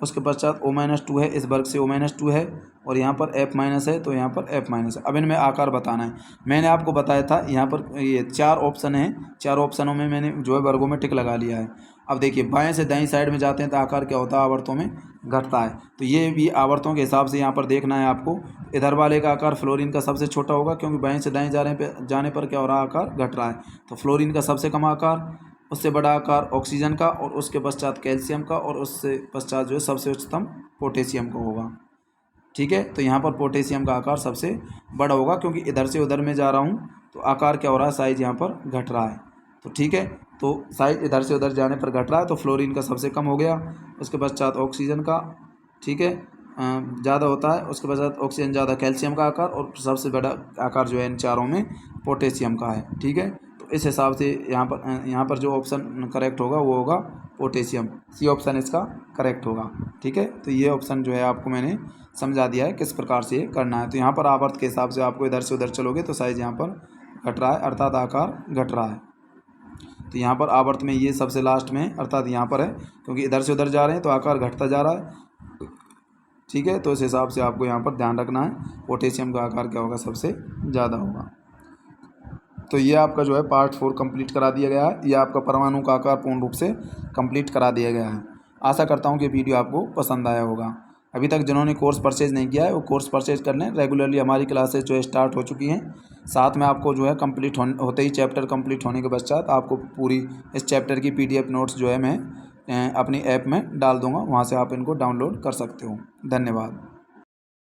उसके पश्चात O-2 है, इस वर्ग से O-2 है, और यहाँ पर F- है, तो यहाँ पर F- है। अब इनमें आकार बताना है। मैंने आपको बताया था यहाँ पर ये 4 ऑप्शन हैं, 4 ऑप्शनों में मैंने जो है वर्गों में टिक लगा लिया है। अब देखिए बाएं से दाईं साइड में जाते हैं तो आकार क्या होता है, आवर्तों में घटता है, तो ये भी आवर्तों के हिसाब से यहाँ पर देखना है आपको। इधर वाले का आकार फ्लोरीन का सबसे छोटा होगा, क्योंकि बाएं से दाएं जाने पर क्या हो रहा है, आकार घट रहा है। तो फ्लोरीन का सबसे कम आकार, उससे बड़ा आकार ऑक्सीजन का, और उसके पश्चात कैल्शियम का, और उससे पश्चात जो है सबसे उच्चतम पोटेशियम का होगा। ठीक है, तो यहाँ पर पोटेशियम का आकार सबसे बड़ा होगा, क्योंकि इधर से उधर में जा रहा हूँ तो आकार क्या हो रहा है, साइज यहाँ पर घट रहा है। तो ठीक है, तो साइज इधर से उधर जाने पर घट रहा है, तो फ्लोरीन का सबसे कम हो गया, उसके पश्चात ऑक्सीजन का, ठीक है, ज़्यादा होता है, उसके पश्चात ऑक्सीजन ज़्यादा, कैल्शियम का आकार, और सबसे बड़ा आकार जो है इन चारों में पोटेशियम का है। ठीक है, तो इस हिसाब से यहाँ पर जो ऑप्शन करेक्ट होगा वो होगा पोटेशियम, सी ऑप्शन इसका करेक्ट होगा। ठीक है, तो ये ऑप्शन जो है आपको मैंने समझा दिया है किस प्रकार से करना है। तो यहाँ पर आवर्त के हिसाब से आपको इधर से उधर चलोगे तो साइज यहाँ पर घट रहा है, अर्थात आकार घट रहा है। तो यहाँ पर आवर्त में ये सबसे लास्ट में अर्थात यहाँ पर है, क्योंकि इधर से उधर जा रहे हैं तो आकार घटता जा रहा है। ठीक है, तो इस हिसाब से आपको यहाँ पर ध्यान रखना है, पोटेशियम का आकार क्या होगा, सबसे ज़्यादा होगा। तो ये आपका जो है पार्ट 4 कंप्लीट करा दिया गया है, ये आपका परमाणु का आकार पूर्ण रूप से कंप्लीट करा दिया गया है। आशा करता हूँ कि वीडियो आपको पसंद आया होगा। अभी तक जिन्होंने कोर्स परचेज़ नहीं किया है वो कोर्स परचेज़ कर लें। रेगुलरली हमारी क्लासेज जो है स्टार्ट हो चुकी हैं। साथ में आपको जो है कंप्लीट होते ही चैप्टर कंप्लीट होने के पश्चात आपको पूरी इस चैप्टर की PDF नोट्स जो है मैं अपनी ऐप में डाल दूँगा, वहाँ से आप इनको डाउनलोड कर सकते हो। धन्यवाद।